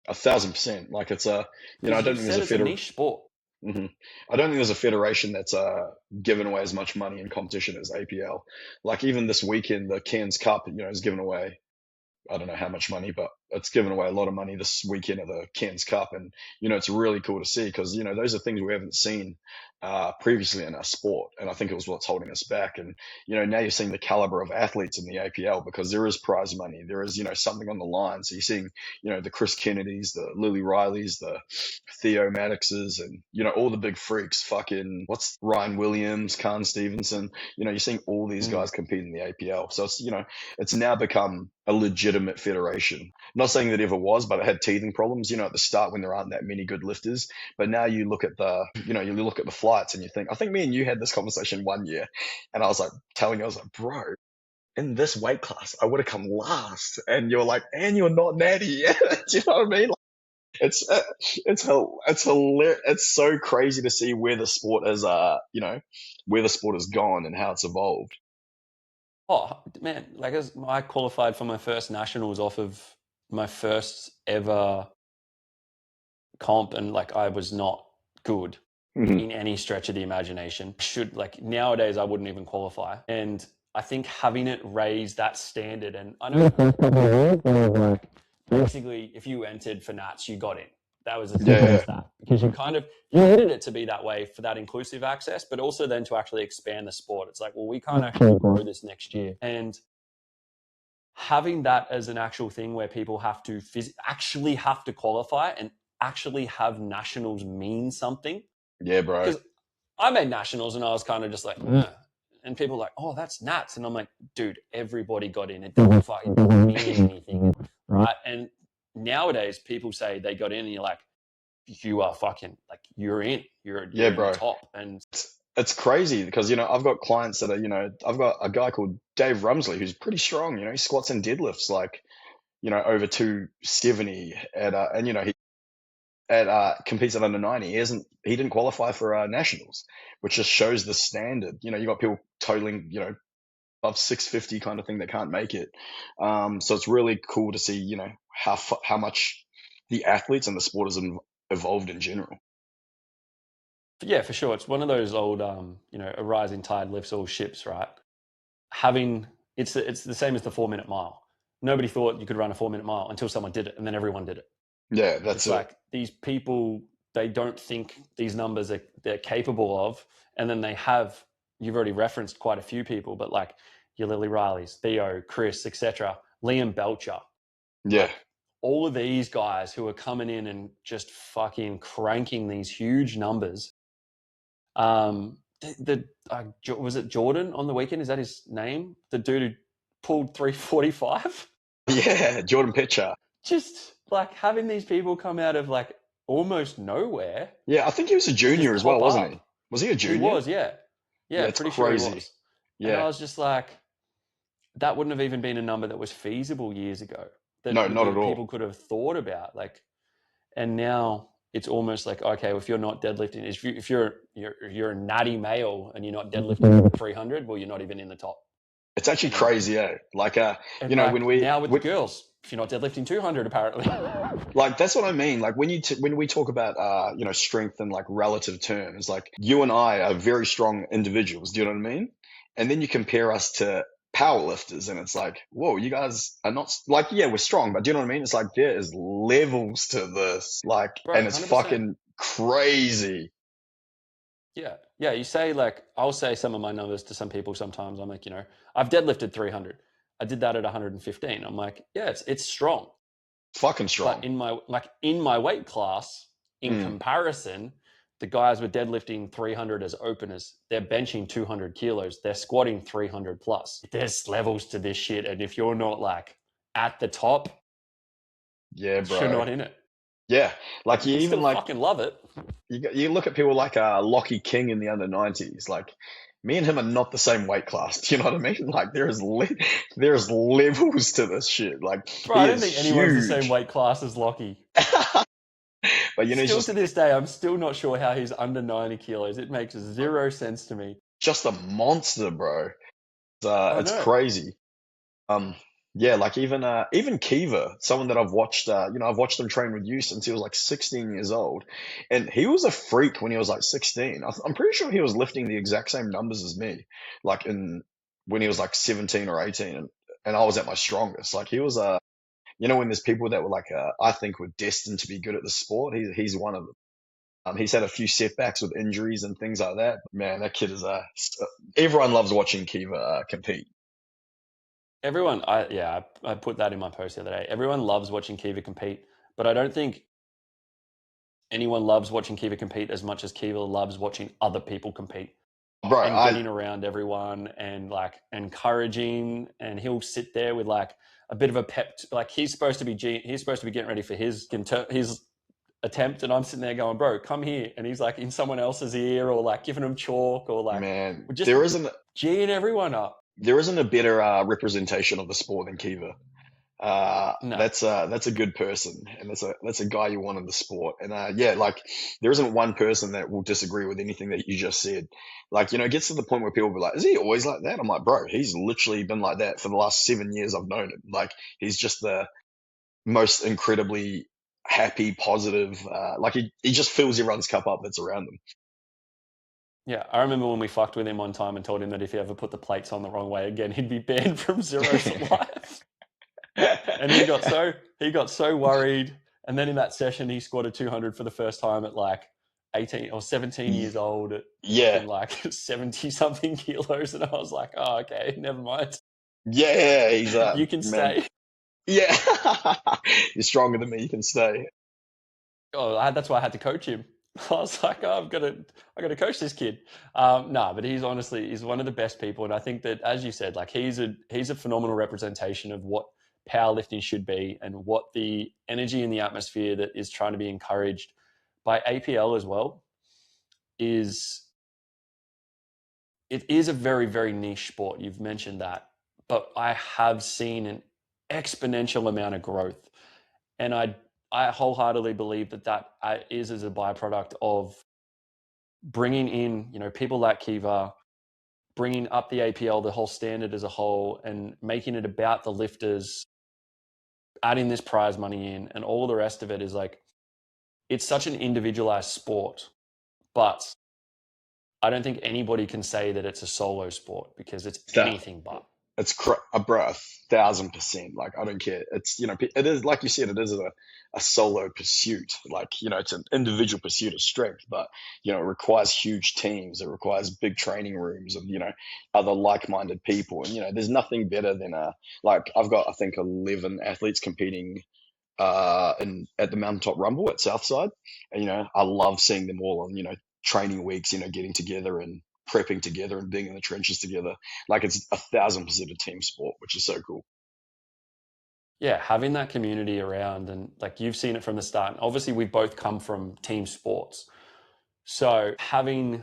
B: 1,000%. Like, it's I don't think there's
A: a niche sport.
B: I don't think there's a federation that's given away as much money in competition as APL. Like, even this weekend, the Cairns Cup, is given away, I don't know how much money, but it's given away a lot of money this weekend at the Cairns Cup. And, it's really cool to see, because, those are things we haven't seen previously in our sport. And I think it was what's holding us back. And, now you're seeing the caliber of athletes in the APL, because there is prize money. There is, something on the line. So you're seeing, the Chris Kennedys, the Lily Rileys, the Theo Maddoxes, and, all the big freaks, fucking, Ryan Williams, Khan Stevenson, you're seeing all these guys compete in the APL. So it's, it's now become a legitimate federation. Not saying that it ever was, but it had teething problems, at the start, when there aren't that many good lifters. But now you look at you look at the flights and you think, I think me and you had this conversation one year, and I was like, bro, in this weight class, I would have come last. And you're like, and you're not natty. Do you know what I mean? Like, it's hilarious. It's so crazy to see where the sport is, where the sport has gone and how it's evolved.
A: Oh man, like, as I qualified for my first nationals off of my first ever comp, and like I was not good
B: Mhm.
A: in any stretch of the imagination. Nowadays I wouldn't even qualify. And I think having it raise that standard, and I know basically if you entered for Nats, you got in. That was as simple as that, because you needed it to be that way for that inclusive access, but also then to actually expand the sport. It's like, well, we can't actually grow this next year. And having that as an actual thing where people have to actually have to qualify and actually have nationals mean something.
B: Yeah, bro.
A: Because I made nationals and I was kind of just like, ugh. And people were like, oh, that's Nats. And I'm like, dude, everybody got in. It doesn't mean anything, right? And nowadays people say they got in and you're like, you are fucking, like, you're in. You're
B: Yeah,
A: in the
B: bro.
A: top. And
B: It's crazy because, I've got clients that are, I've got a guy called Dave Rumsley who's pretty strong, he squats and deadlifts like, over 270 and, he competes at under 90. He didn't qualify for nationals, which just shows the standard. You got people totaling, above 650 kind of thing that can't make it. So it's really cool to see, how much the athletes and the sport has evolved in general.
A: yeah, for sure. It's one of those old, a rising tide lifts all ships, right? It's the same as the 4-minute mile. Nobody thought you could run a 4-minute mile until someone did it, and then everyone did it.
B: Yeah, that's
A: It's
B: it.
A: like these people, they don't think these numbers they're capable of, and then you've already referenced quite a few people, but like your Lily Rileys, Theo, Chris, etc., Liam Belcher,
B: Yeah.
A: like all of these guys who are coming in and just fucking cranking these huge numbers. Was it Jordan on the weekend? Is that his name? The dude who pulled 345?
B: Yeah, Jordan Pitcher.
A: Just like having these people come out of like almost nowhere
B: Yeah, I think he was a
A: and
B: junior
A: just
B: as well,
A: pop
B: wasn't he?
A: up.
B: Was he a
A: He
B: junior?
A: was, yeah.
B: Yeah,
A: Yeah,
B: it's
A: pretty sure he
B: crazy.
A: was. And I
B: Yeah.
A: was just like, that wouldn't have even been a number that was feasible years ago, that
B: No, not at all.
A: people could have thought about. Like, and now it's almost like, okay, if you're not deadlifting, if you're a natty male and you're not deadlifting 300, well, you're not even in the top.
B: It's actually crazy, eh? Like,
A: And
B: when
A: now with the girls, if you're not deadlifting 200, apparently.
B: like, that's what I mean. Like when we talk about strength in like relative terms, like you and I are very strong individuals. Do you know what I mean? And then you compare us to powerlifters, and it's like, whoa, you guys are not like, yeah, we're strong, but do you know what I mean? It's like there is levels to this, like,
A: Bro,
B: and it's
A: 100%.
B: fucking crazy.
A: Yeah. Yeah. You say, like, I'll say some of my numbers to some people sometimes. I'm like, I've deadlifted 300. I did that at 115. I'm like, yeah, it's strong.
B: Fucking strong.
A: But in my weight class, in comparison, the guys were deadlifting 300 as openers. They're benching 200 kilos. They're squatting 300 plus. There's levels to this shit. And if you're not like at the top,
B: yeah, bro,
A: you're not in it.
B: Yeah, like you
A: can
B: even
A: still
B: like
A: fucking love it.
B: you look at people like Lockie King in the under 90s. Like me and him are not the same weight class. Do you know what I mean? Like there's levels to this shit. Like
A: Bro,
B: he
A: I don't
B: is
A: think anyone's the
B: huge.
A: same weight class as Lockie.
B: But he's
A: Still
B: just
A: to this day, I'm still not sure how he's under 90 kilos. It makes zero sense to me.
B: just a monster, bro. It's
A: know.
B: crazy. Yeah, like even Kiva, someone that I've watched, I've watched him train with you since he was like 16 years old, and he was a freak when he was like 16. I'm pretty sure he was lifting the exact same numbers as me, like when he was like 17 or 18, and I was at my strongest. Like he was when there's people that were like I think were destined to be good at the sport, he's one of them. He's had a few setbacks with injuries and things like that. But man, that kid is everyone loves watching Kiva compete.
A: Everyone, I put that in my post the other day. Everyone loves watching Kiva compete, but I don't think anyone loves watching Kiva compete as much as Kiva loves watching other people compete.
B: Bro,
A: and getting around everyone and like encouraging, and he'll sit there with like a bit of a pep. Like he's supposed to be getting ready for his attempt, and I'm sitting there going, bro, come here. And he's like in someone else's ear, or like giving them chalk, or like,
B: man,
A: just
B: there isn't
A: geeing everyone up.
B: There isn't a better representation of the sport than Kiva.
A: No.
B: That's a good person, and that's a guy you want in the sport. And yeah, like there isn't one person that will disagree with anything that you just said. Like, it gets to the point where people be like, "Is he always like that?" I'm like, bro, he's literally been like that for the last 7 years I've known him. Like, he's just the most incredibly happy, positive. Like he just fills everyone's cup up that's around him.
A: Yeah, I remember when we fucked with him one time and told him that if he ever put the plates on the wrong way again, he'd be banned from zero for life. And he got so worried. And then in that session, he squatted 200 for the first time at like 18 or 17 years old at
B: Yeah,
A: fucking like 70 something kilos. And I was like, oh, okay, never mind.
B: yeah, he's
A: You can
B: man.
A: stay.
B: Yeah, you're stronger than me. You can stay.
A: Oh, that's why I had to coach him. I was like, oh, I got to coach this kid. No, but he's one of the best people, and I think that, as you said, like he's a phenomenal representation of what powerlifting should be and what the energy in the atmosphere that is trying to be encouraged by APL as well is. It is a very, very niche sport. You've mentioned that, but I have seen an exponential amount of growth, and I wholeheartedly believe that is as a byproduct of bringing in, people like Kiva, bringing up the APL, the whole standard as a whole, and making it about the lifters, adding this prize money in, and all the rest of it is like, it's such an individualized sport, but I don't think anybody can say that it's a solo sport because it's
B: That
A: anything but.
B: it's bro, 1,000%. Like I don't care. It's it is like you said. It is a solo pursuit. Like it's an individual pursuit of strength, but it requires huge teams. It requires big training rooms of other like-minded people. And there's nothing better than like I've got I think 11 athletes competing at the Mountaintop Rumble at Southside. And, I love seeing them all on, training weeks, getting together and prepping together and being in the trenches together. Like it's 1,000% a team sport, which is so cool.
A: Yeah, having that community around, and like you've seen it from the start. And obviously, we both come from team sports. So having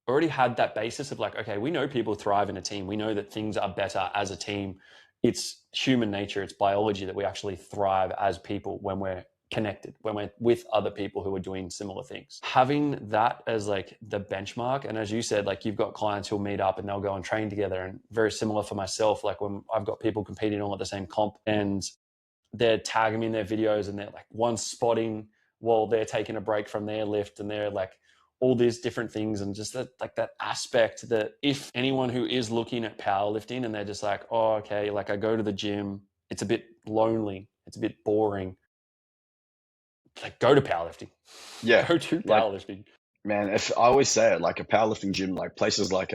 A: already had that basis of like, okay, we know people thrive in a team. We know that things are better as a team. It's human nature, it's biology that we actually thrive as people when we're connected, when we're with other people who are doing similar things. Having that as like the benchmark, and as you said, like you've got clients who'll meet up and they'll go and train together, and very similar for myself, like when I've got people competing all at the same comp and they're tagging me in their videos and they're like one spotting while they're taking a break from their lift, and they're like all these different things, and just that aspect that if anyone who is looking at powerlifting and they're just like, oh, okay, like I go to the gym, it's a bit lonely, it's a bit boring, like go to powerlifting.
B: Yeah.
A: Go to
B: Like,
A: powerlifting.
B: man, if I always say it, like a powerlifting gym, like places like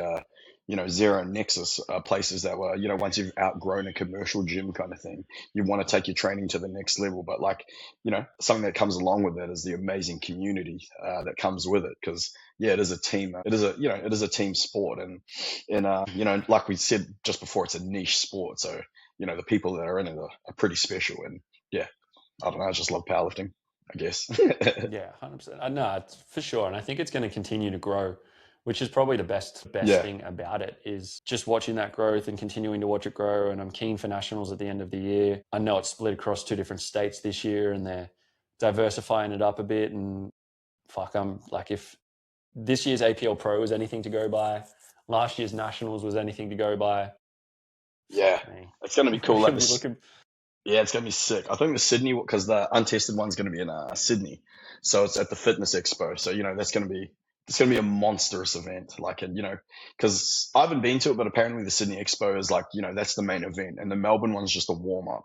B: Zero and Nexus are places that were, once you've outgrown a commercial gym kind of thing, you want to take your training to the next level. But like, something that comes along with it is the amazing community that comes with it. Because yeah, it is a team. It is a team sport, and like we said just before, it's a niche sport. So the people that are in it are pretty special. And yeah, I don't know, I just love powerlifting, I guess.
A: Yeah, 100%. No, it's for sure. And I think it's going to continue to grow, which is probably the best
B: Yeah.
A: thing about it, is just watching that growth and continuing to watch it grow. And I'm keen for nationals at the end of the year. I know it's split across 2 different states this year and they're diversifying it up a bit. And fuck, I'm like, if this year's APL Pro was anything to go by, last year's nationals was anything to go by,
B: Yeah,
A: fuck me.
B: it's gonna be
A: We're
B: cool.
A: going
B: Like
A: to be
B: this,
A: looking.
B: yeah, it's gonna be sick. I think the Sydney, because the untested one's gonna be in Sydney, so it's at the Fitness Expo. So that's gonna be a monstrous event. Like, and because I haven't been to it, but apparently the Sydney Expo is like that's the main event, and the Melbourne one's just a warm up.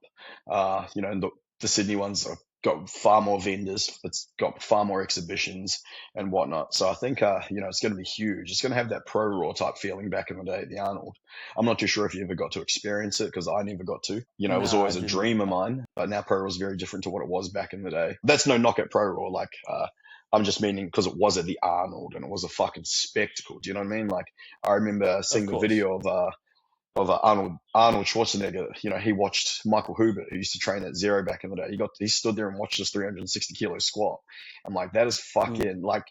B: And the Sydney one's got far more vendors. It's got far more exhibitions and whatnot. So I think it's gonna be huge. It's gonna have that pro raw type feeling back in the day at the Arnold. I'm not too sure if you ever got to experience it because I never got to. It was
A: No, I
B: always a
A: didn't.
B: dream of mine, but now Pro Raw is very different to what it was back in the day. That's no knock at Pro Raw. Like, I'm just meaning because it was at the Arnold and it was a fucking spectacle. Do you know what I mean? Like, I remember
A: Of
B: seeing the
A: course.
B: video of Arnold Schwarzenegger. He watched Michael Hubert, who used to train at Zero back in the day. He stood there and watched this 360 kilo squat. I'm like, that is
A: Mm.
B: fucking like.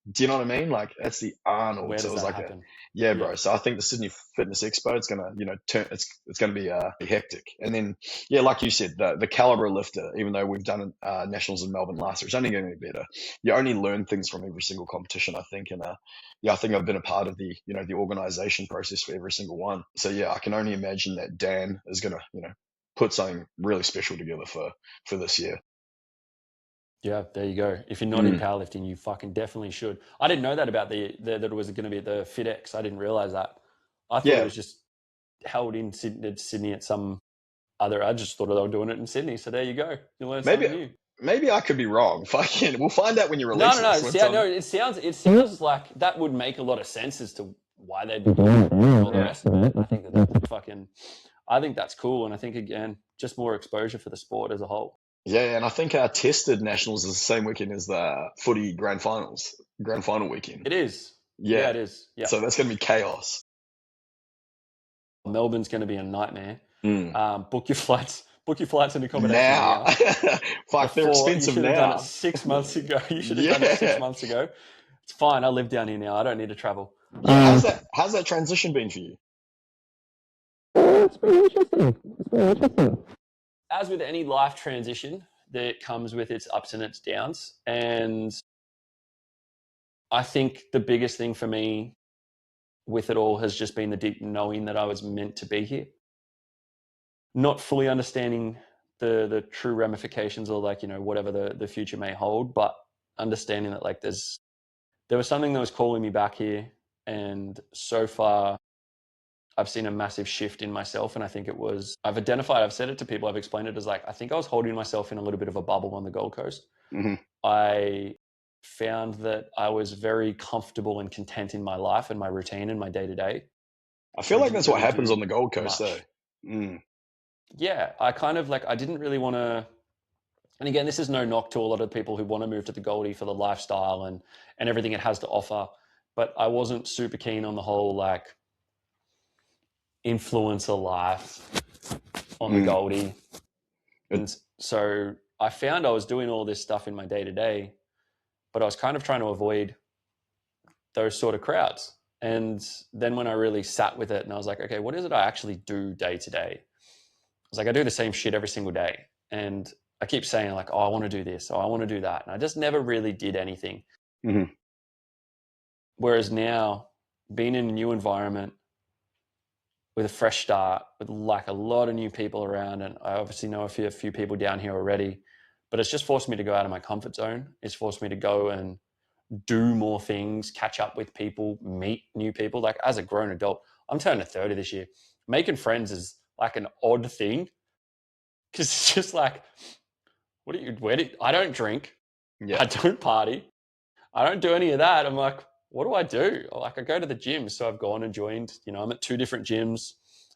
B: Do you know what I mean? Like that's the Arnold.
A: Where
B: So it
A: does
B: was
A: that
B: like
A: happen?
B: yeah,
A: Yeah.
B: bro. So I think the Sydney Fitness Expo, it's gonna, turn. It's gonna be hectic. And then, yeah, like you said, the caliber lifter. Even though we've done nationals in Melbourne last year, it's only going to get better. You only learn things from every single competition, I think. And yeah, I think I've been a part of the, the organization process for every single one. So yeah, I can only imagine that Dan is gonna, put something really special together for this year.
A: Yeah, there you go. If you're not in powerlifting, you fucking definitely should. I didn't know that about that it was going to be at the FitX. I didn't realize that. I thought it
B: Yeah,
A: was just held in Sydney at some other. I just thought they were doing it in Sydney. So there you go. You learn
B: maybe
A: something new.
B: maybe I could be wrong. Fucking, we'll find out when you
A: No,
B: release
A: no, no.
B: this.
A: See, no, it sounds like that would make a lot of sense as to why they'd be doing it and all the rest of it. I think I think that's cool, and I think again, just more exposure for the sport as a whole.
B: Yeah, and I think our tested nationals is the same weekend as the footy grand final weekend.
A: It is. Yeah,
B: Yeah,
A: it is. Yeah.
B: so that's going to be chaos.
A: Melbourne's going to be a nightmare.
B: Mm.
A: Book your flights and accommodation
B: Now,
A: now.
B: fuck, they're
A: Before, you
B: expensive
A: should have done it
B: now.
A: 6 months ago. You should have done it 6
B: Yeah.
A: months ago. It's fine. I live down here now. I don't need to travel.
B: Yeah, how's that transition been for you?
A: It's been interesting. As with any life transition, that comes with its ups and its downs. And I think the biggest thing for me with it all has just been the deep knowing that I was meant to be here. Not fully understanding the true ramifications or like, whatever the future may hold, but understanding that like there was something that was calling me back here. And so far I've seen a massive shift in myself. And I think I've said it to people, I've explained it as like, I think I was holding myself in a little bit of a bubble on the Gold Coast.
B: Mm-hmm.
A: I found that I was very comfortable and content in my life and my routine and my day to day.
B: I feel like that's what happens on the Gold Coast, though.
A: Yeah, I kind of like, I didn't really want to, and again, this is no knock to a lot of people who want to move to the Goldie for the lifestyle and everything it has to offer. But I wasn't super keen on the whole like influencer life on the Goldie. And so I found I was doing all this stuff in my day to day, but I was kind of trying to avoid those sort of crowds. And then when I really sat with it and I was like, okay, what is it I actually do day to day? I was like, I do the same shit every single day. And I keep saying like, oh, I want to do this. Oh, I want to do that. And I just never really did anything.
B: Mm-hmm.
A: Whereas now, being in a new environment with a fresh start, with like a lot of new people around, and I obviously know a few people down here already, but it's just forced me to go out of my comfort zone. It's forced me to go and do more things, catch up with people, meet new people. Like as a grown adult, I'm turning 30 this year. Making friends is like an odd thing because it's just like, I don't drink.
B: Yeah.
A: I don't party. I don't do any of that. I'm like, what do I do? Like I go to the gym. So I've gone and joined, I'm at 2 different gyms,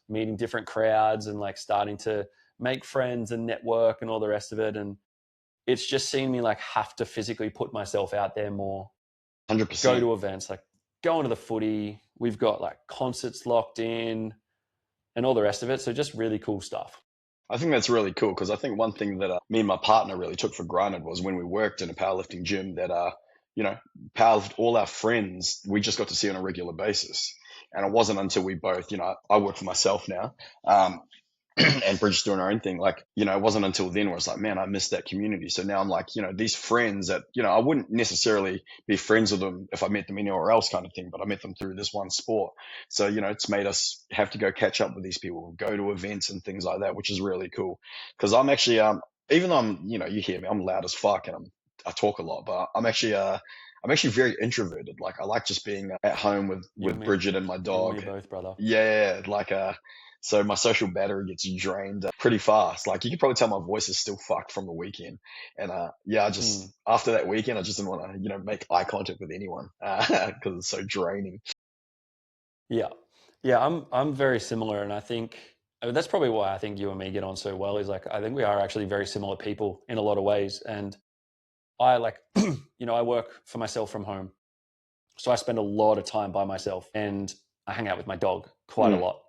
A: meeting different crowds and like starting to make friends and network and all the rest of it. And it's just seen me like have to physically put myself out there more.
B: 100%.
A: Go to events, like going to the footy. We've got like concerts locked in and all the rest of it. So just really cool stuff.
B: I think that's really cool because I think one thing that me and my partner really took for granted was when we worked in a powerlifting gym that, all our friends, we just got to see on a regular basis. And it wasn't until we both, I work for myself now, and Bridget's doing her own thing. Like, it wasn't until then where it's like, man, I missed that community. So now I'm like, these friends that, I wouldn't necessarily be friends with them if I met them anywhere else kind of thing, but I met them through this one sport. So, it's made us have to go catch up with these people, go to events and things like that, which is really cool. Cause I'm actually, even though I'm, you hear me, I'm loud as fuck and I talk a lot, but I'm actually very introverted. Like I like just being at home with Bridget and my dog.
A: You and me both, brother.
B: Yeah. Like, so my social battery gets drained pretty fast. Like you can probably tell my voice is still fucked from the weekend. And after that weekend, I just didn't want to, make eye contact with anyone because it's so draining.
A: Yeah. Yeah, I'm very similar. And I think that's probably why I think you and me get on so well is like, I think we are actually very similar people in a lot of ways. And I like, I work for myself from home. So I spend a lot of time by myself and I hang out with my dog quite a lot.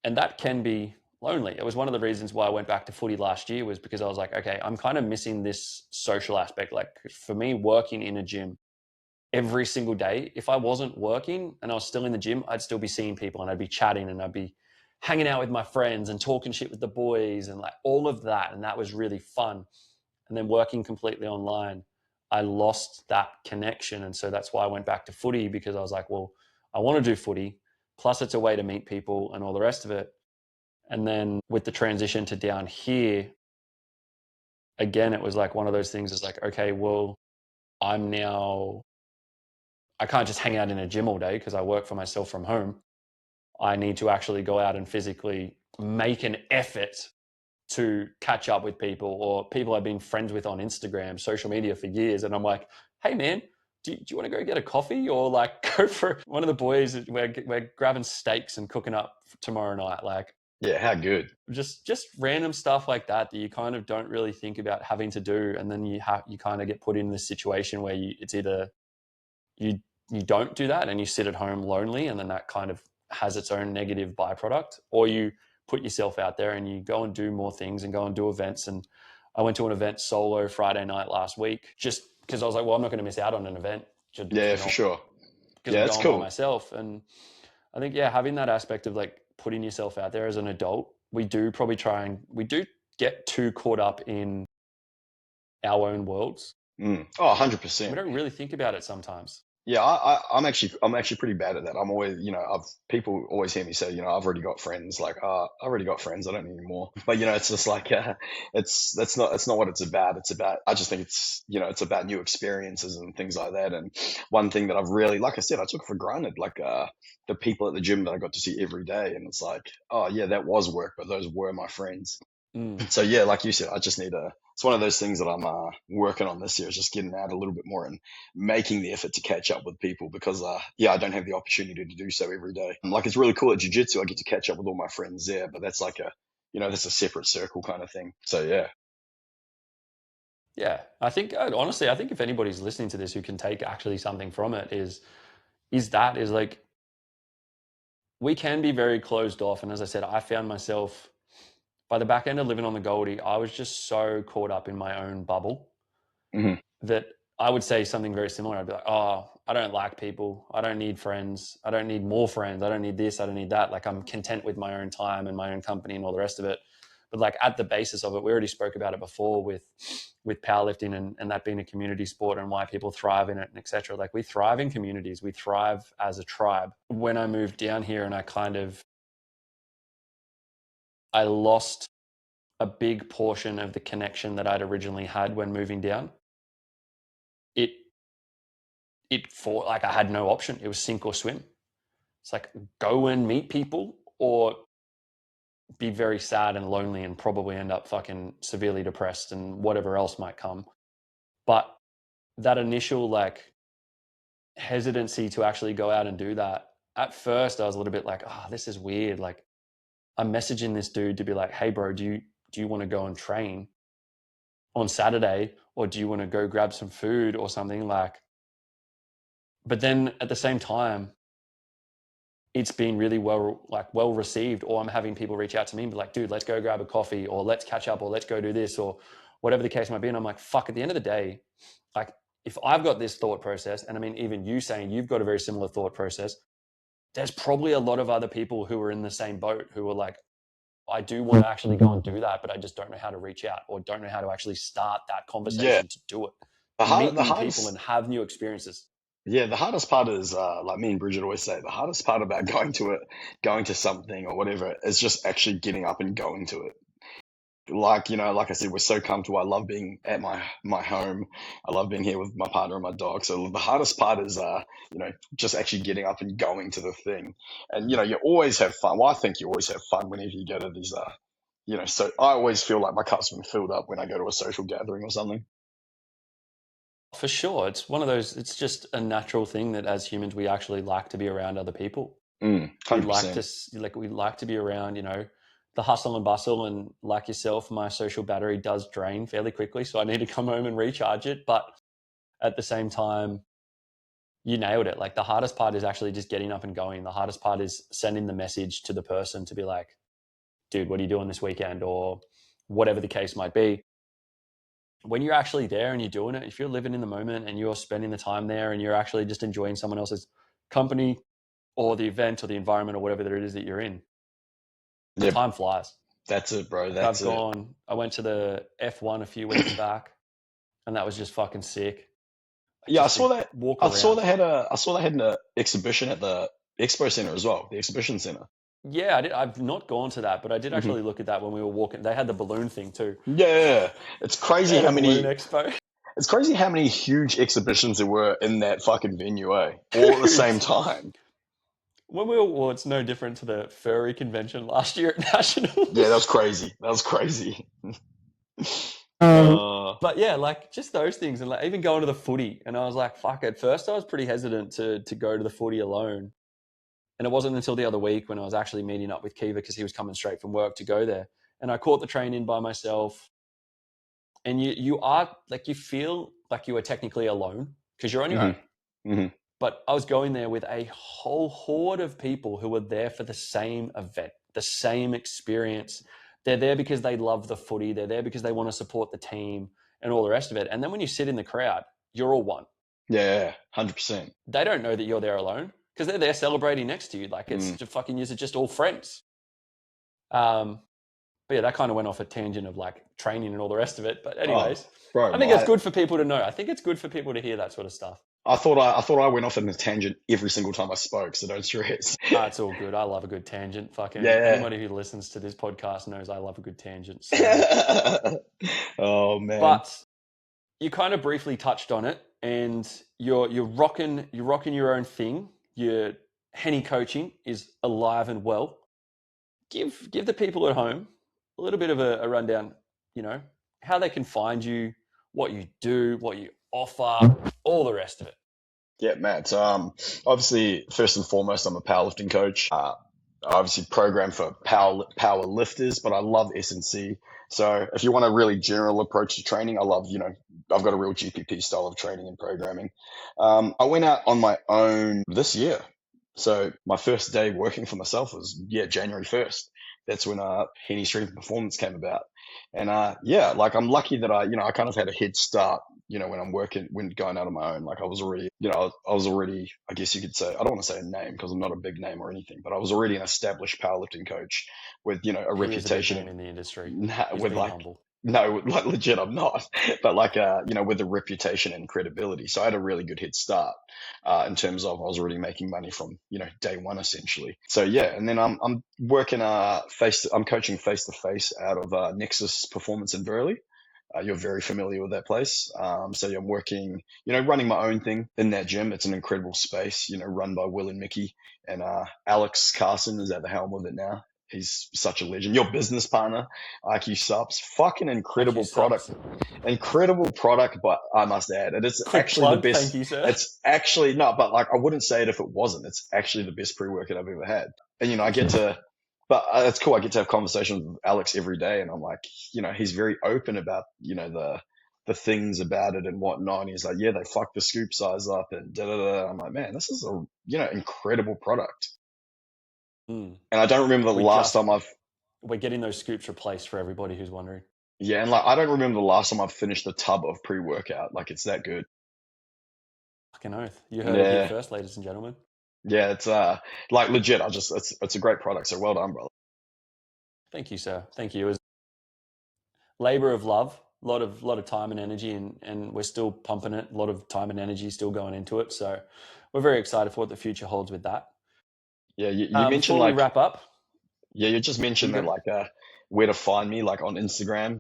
A: And that can be lonely. It was one of the reasons why I went back to footy last year was because I was like, okay, I'm kind of missing this social aspect. Like for me, working in a gym every single day, if I wasn't working and I was still in the gym, I'd still be seeing people and I'd be chatting and I'd be hanging out with my friends and talking shit with the boys and like all of that. And that was really fun. And then working completely online, I lost that connection. And so that's why I went back to footy because I was like, well, I want to do footy. Plus it's a way to meet people and all the rest of it. And then with the transition to down here, again, it was like one of those things is like, okay, well, I can't just hang out in a gym all day because I work for myself from home. I need to actually go out and physically make an effort to catch up with people, or people I've been friends with on Instagram, social media for years. And I'm like, hey man, do you want to go get a coffee, or like go for one of the boys? We're grabbing steaks and cooking up tomorrow night. Like,
B: Yeah, how good.
A: just random stuff like that you kind of don't really think about having to do. And then you kind of get put in this situation where it's either you don't do that and you sit at home lonely, and then that kind of has its own negative byproduct, or you put yourself out there and you go and do more things and go and do events. And I went to an event solo Friday night last week just because I was like, well, I'm not going to miss out on an event.
B: Yeah, for sure.
A: Because
B: Yeah,
A: I'm
B: that's
A: going by
B: cool.
A: myself. And I think, yeah, having that aspect of like putting yourself out there as an adult, we do get too caught up in our own worlds.
B: Oh,
A: We
B: 100%.
A: don't really think about it sometimes.
B: Yeah, I'm actually pretty bad at that. I'm always, people always hear me say, I've already got friends. Like, I already got friends. I don't need any more. But it's just like, that's not what it's about. It's about, I just think it's about new experiences and things like that. And one thing that I've really, like I said, I took for granted, like, the people at the gym that I got to see every day. And it's like, oh yeah, that was work, but those were my friends. So yeah, like you said, I just need it's one of those things that I'm working on this year, is just getting out a little bit more and making the effort to catch up with people, because yeah, I don't have the opportunity to do so every day. And like, it's really cool at jiu-jitsu, I get to catch up with all my friends there, but that's like that's a separate circle kind of thing. So yeah.
A: Yeah, I think honestly, I think if anybody's listening to this who can take actually something from it is like we can be very closed off. And as I said, I found myself by the back end of living on the Goldie, I was just so caught up in my own bubble
B: Hmm.
A: that I would say something very similar. I'd be like, oh, I don't like people. I don't need friends. I don't need more friends. I don't need this. I don't need that. Like, I'm content with my own time and my own company and all the rest of it. But like at the basis of it, we already spoke about it before with powerlifting and that being a community sport and why people thrive in it and etc. Like, we thrive in communities. We thrive as a tribe. When I moved down here and I lost a big portion of the connection that I'd originally had when moving down, it for like I had no option. It was sink or swim. It's like, go and meet people, or be very sad and lonely and probably end up fucking severely depressed and whatever else might come. But that initial like hesitancy to actually go out and do that, at first I was a little bit like, oh, this is weird. Like, I'm messaging this dude to be like, hey bro, do you want to go and train on Saturday, or do you want to go grab some food or something? Like, but then at the same time, it's been really well received, or I'm having people reach out to me and be like, dude, let's go grab a coffee, or let's catch up, or let's go do this, or whatever the case might be. And I'm like, fuck, at the end of the day, like, if I've got this thought process, and I mean, even you saying you've got a very similar thought process, there's probably a lot of other people who are in the same boat who are like, I do want to actually go and do that, but I just don't know how to reach out, or don't know how to actually start that
B: Yeah.
A: conversation to do it.
B: The,
A: Meet
B: the
A: new people and
B: hardest
A: have new experiences.
B: Yeah, the hardest part is, like me and Bridget always say, the hardest part about going to something or whatever, is just actually getting up and going to it. Like, like I said, we're so comfortable. I love being at my home. I love being here with my partner and my dog. So the hardest part is, just actually getting up and going to the thing. And, you always have fun. Well, I think you always have fun whenever you go to these, so I always feel like my cup's been filled up when I go to a social gathering or something.
A: For sure. It's one of those, it's just a natural thing that as humans, we actually like to be around other people. We like
B: 100%.
A: to be around, the hustle and bustle. And like yourself, my social battery does drain fairly quickly. So I need to come home and recharge it. But at the same time, you nailed it. Like, the hardest part is actually just getting up and going. The hardest part is sending the message to the person to be like, dude, what are you doing this weekend? Or whatever the case might be. When you're actually there and you're doing it, if you're living in the moment and you're spending the time there and you're actually just enjoying someone else's company or the event or the environment or whatever that it is that you're in, the
B: Yeah,
A: time flies.
B: that's it, bro.
A: Like,
B: That's it.
A: I went to the F1 a few weeks back, and that was just fucking sick. Like,
B: Yeah, I
A: just to
B: saw that.
A: walk
B: I saw
A: around.
B: they had an exhibition at the expo center as well, the exhibition center.
A: Yeah, I did. I've not gone to that, but I did
B: Hmm.
A: actually look at that when we were walking. They had the balloon thing too.
B: Yeah, it's
A: They
B: crazy
A: had a
B: how
A: balloon
B: many.
A: expo.
B: It's crazy how many huge exhibitions there were in that fucking venue, all at the same time.
A: When we were, well, it's no different to the furry convention last year at
B: Yeah, that was
A: Nationals.
B: crazy. That was crazy.
A: Um,
B: Uh,
A: but yeah, like just those things, and like even going to the footy. And I was like, fuck. At first, I was pretty hesitant to go to the footy alone, and it wasn't until the other week when I was actually meeting up with Kiva because he was coming straight from work to go there, and I caught the train in by myself. And you are like you feel like you are technically alone because you're on your
B: hmm
A: own.
B: hmm
A: But I was going there with a whole horde of people who were there for the same event, the same experience. They're there because they love the footy. They're there because they want to support the team and all the rest of it. And then when you sit in the crowd, you're all one.
B: Yeah, 100%.
A: They don't know that you're there alone because they're there celebrating next to you. Like it's
B: Mm.
A: just fucking you're just all friends. Um, but yeah, that kind of went off a tangent of like training and all the rest of it. But
B: Oh,
A: anyways,
B: bro,
A: I think it's good for people to know. I think it's good for people to hear that sort of stuff.
B: I thought I went off on a tangent every single time I spoke, so don't stress.
A: It's all good. I love a good tangent. Fucking
B: Yeah.
A: anybody who listens to this podcast knows I love a good tangent. So,
B: Oh man.
A: but you kind of briefly touched on it, and you're rocking your own thing. Your Henny coaching is alive and well. Give the people at home a little bit of a rundown. You know how they can find you, what you do, what you offer, all the rest of it.
B: Yeah, Matt. So, obviously, first and foremost, I'm a powerlifting coach. I obviously program for power lifters, but I love S&C. So, if you want a really general approach to training, I love, I've got a real GPP style of training and programming. I went out on my own this year. So, my first day working for myself was, January 1st. That's when Henny Strength and Performance came about. And like I'm lucky that I kind of had a head start when going out on my own. Like I was already, I was already, I guess you could say, I don't want to say a name because I'm not a big name or anything, but I was already an established powerlifting coach with, a
A: He is a big
B: reputation
A: name in the industry. He's
B: with
A: being
B: like,
A: humble.
B: no, like legit, I'm not, but like, with a reputation and credibility. So I had a really good head start, in terms of I was already making money from, day one essentially. So yeah. And then I'm working, I'm coaching face to face out of, Nexus Performance in Burley. You're very familiar with that place. So I'm working, running my own thing in that gym. It's an incredible space, run by Will and Mickey. And Alex Carson is at the helm of it now. He's such a legend. Your business partner, IQ Subs, fucking
A: IQ
B: product.
A: subs.
B: Incredible product, but I must add, it is
A: Quick
B: actually the
A: plug, thank
B: best.
A: you, sir.
B: It's actually not, but like I wouldn't say it if it wasn't. It's actually the best pre-workout I've ever had. And I
A: Thank
B: get
A: you.
B: to, but it's cool. I get to have conversations with Alex every day, and I'm like, he's very open about, the things about it and whatnot. And he's like, yeah, they fucked the scoop size up and da da da. I'm like, man, this is a incredible product.
A: Mm.
B: And I don't remember the
A: We
B: last
A: just
B: time I've
A: we're getting those scoops replaced for everybody who's wondering.
B: yeah, and like I don't remember the last time I've finished a tub of pre-workout. Like it's that good.
A: Fucking oath. You heard it here
B: Yeah.
A: first, ladies and gentlemen.
B: Yeah, it's like legit. It's a great product. So well done, brother.
A: Thank you, sir. Thank you. It was labor of love, a lot of time and energy, and we're still pumping it. A lot of time and energy still going into it. So we're very excited for what the future holds with that.
B: Yeah, you mentioned
A: Before we
B: like
A: wrap up,
B: you just
A: you
B: mentioned that
A: go.
B: like where to find me like on Instagram.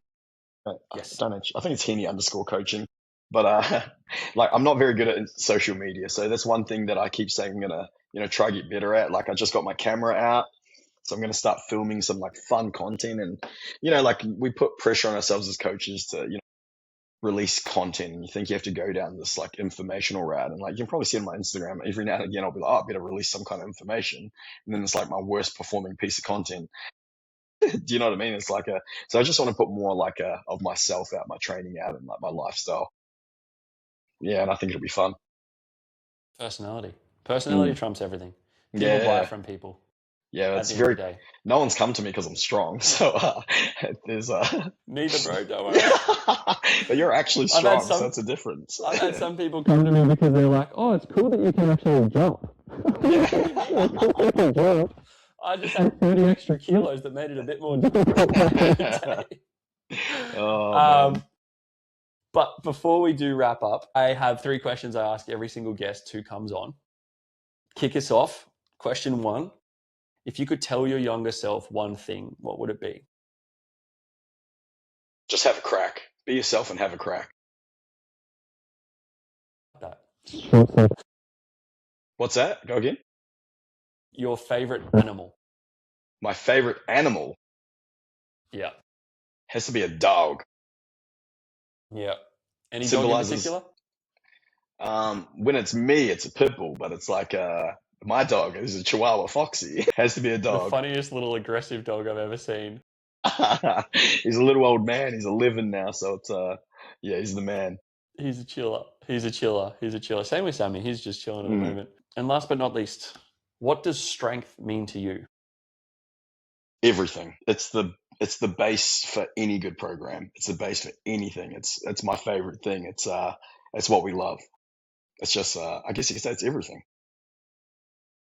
B: I
A: Yes.
B: don't know. I think it's Henny_coaching. But like I'm not very good at social media, so that's one thing that I keep saying I'm gonna try to get better at. Like I just got my camera out, so I'm gonna start filming some like fun content, and like we put pressure on ourselves as coaches to release content, and you think you have to go down this like informational route, and like you can probably see on my Instagram every now and again I'll be like, oh, I better release some kind of information, and then it's like my worst performing piece of content. Do you know what I mean? It's like so I just want to put more like of myself out, my training out, and like my lifestyle. Yeah, and I think it'll be fun.
A: Personality. Personality
B: Mm.
A: trumps everything. People buy
B: Yeah,
A: from people
B: yeah,
A: at
B: it's
A: the end of the
B: very.
A: day.
B: No one's come to me because I'm strong, so there's
A: Neither, bro. Don't worry.
B: but you're actually
A: I've had
B: strong, so
A: some.
B: that's a difference.
A: I've had some people come to me because they're like, "Oh, it's cool that you can actually jump."
B: Yeah.
A: I just had 30 extra kilos that made it a bit more difficult every day.
B: Oh man.
A: Um, but before we do wrap up, I have 3 questions I ask every single guest who comes on. Kick us off. Question 1: if you could tell your younger self one thing, what would it be?
B: Just have a crack. Be yourself and have a crack.
A: That.
B: What's that? Go again.
A: Your favorite animal?
B: My favorite animal
A: Yeah.
B: has to be a dog.
A: Yeah. Any
B: Symbolizes,
A: dog in particular?
B: when it's me, it's a pit bull, but it's like my dog is a Chihuahua Foxy. It has to be a
A: The
B: dog.
A: funniest little aggressive dog I've ever seen.
B: He's a little old man. He's 11 now, so it's yeah, he's the man.
A: He's a chiller. He's a chiller. He's a chiller. Same with Sammy. He's just chilling at the moment. And last but not least, what does strength mean to you?
B: Everything. It's the base for any good program. It's the base for anything. It's my favorite thing. It's what we love. It's just I guess you could say it's everything.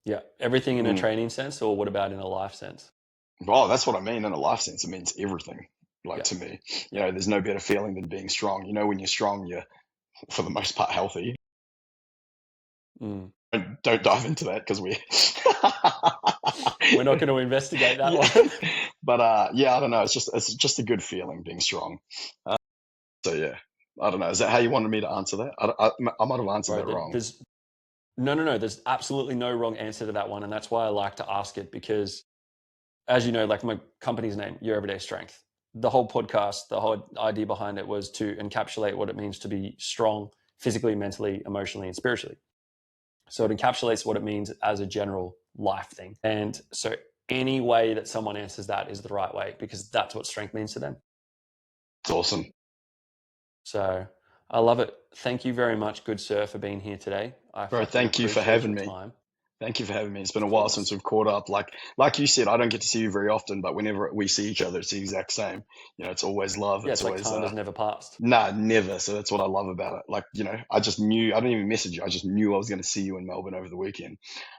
A: Yeah. Everything in a training sense, or what about in a life sense?
B: Oh, that's what I mean. In a life sense, it means everything. Like
A: Yeah.
B: to me, there's no better feeling than being strong. When you're strong, you're for the most part healthy. Don't dive into that because we're
A: not going to investigate that one.
B: But yeah, I don't know. It's just a good feeling being strong. So yeah, I don't know. Is that how you wanted me to answer that? I might have answered that wrong.
A: No. There's absolutely no wrong answer to that one, and that's why I like to ask it, because, as you know, like my company's name, Your Everyday Strength. The whole podcast, the whole idea behind it was to encapsulate what it means to be strong physically, mentally, emotionally, and spiritually. So it encapsulates what it means as a general life thing. And so any way that someone answers that is the right way, because that's what strength means to them.
B: It's awesome.
A: So I love it. Thank you very much, good sir, for being here today.
B: Bro, thank you for having me. Thank you for having me. It's been a while since we've caught up. Like you said, I don't get to see you very often, but whenever we see each other, it's the exact same. It's always love.
A: Yeah, it's
B: always,
A: like time has never passed.
B: Nah, never. So that's what I love about it. Like, I just knew, I didn't even message you. I just knew I was going to see you in Melbourne over the weekend.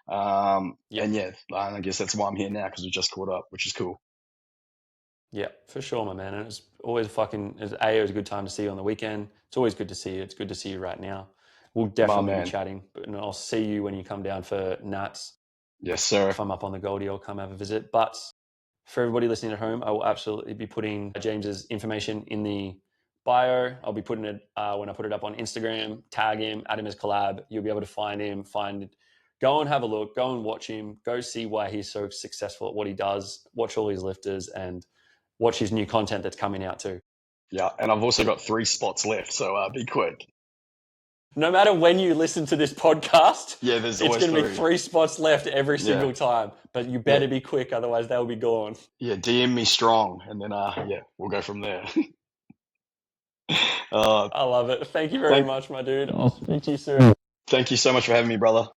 B: And yeah, I guess that's why I'm here now, because we just caught up, which is cool.
A: Yeah, for sure, my man. And it's always it was a good time to see you on the weekend. It's always good to see you. It's good to see you right now. We'll definitely be chatting, and I'll see you when you come down for Nats.
B: Yes, sir.
A: If I'm up on the Goldie, I'll come have a visit. But for everybody listening at home, I will absolutely be putting James's information in the bio. I'll be putting it when I put it up on Instagram. Tag him, add him as collab. You'll be able to find him. Go and have a look. Go and watch him. Go see why he's so successful at what he does. Watch all his lifters and watch his new content that's coming out too.
B: Yeah, and I've also got 3 spots left, so be quick.
A: No matter when you listen to this podcast,
B: there's
A: it's going to be 3 spots left every single time. But you better be quick, otherwise they'll be gone. Yeah,
B: DM me strong, and then we'll go from there.
A: I love it. Thank you very much, my dude. I'll speak to you soon.
B: Thank you so much for having me, brother.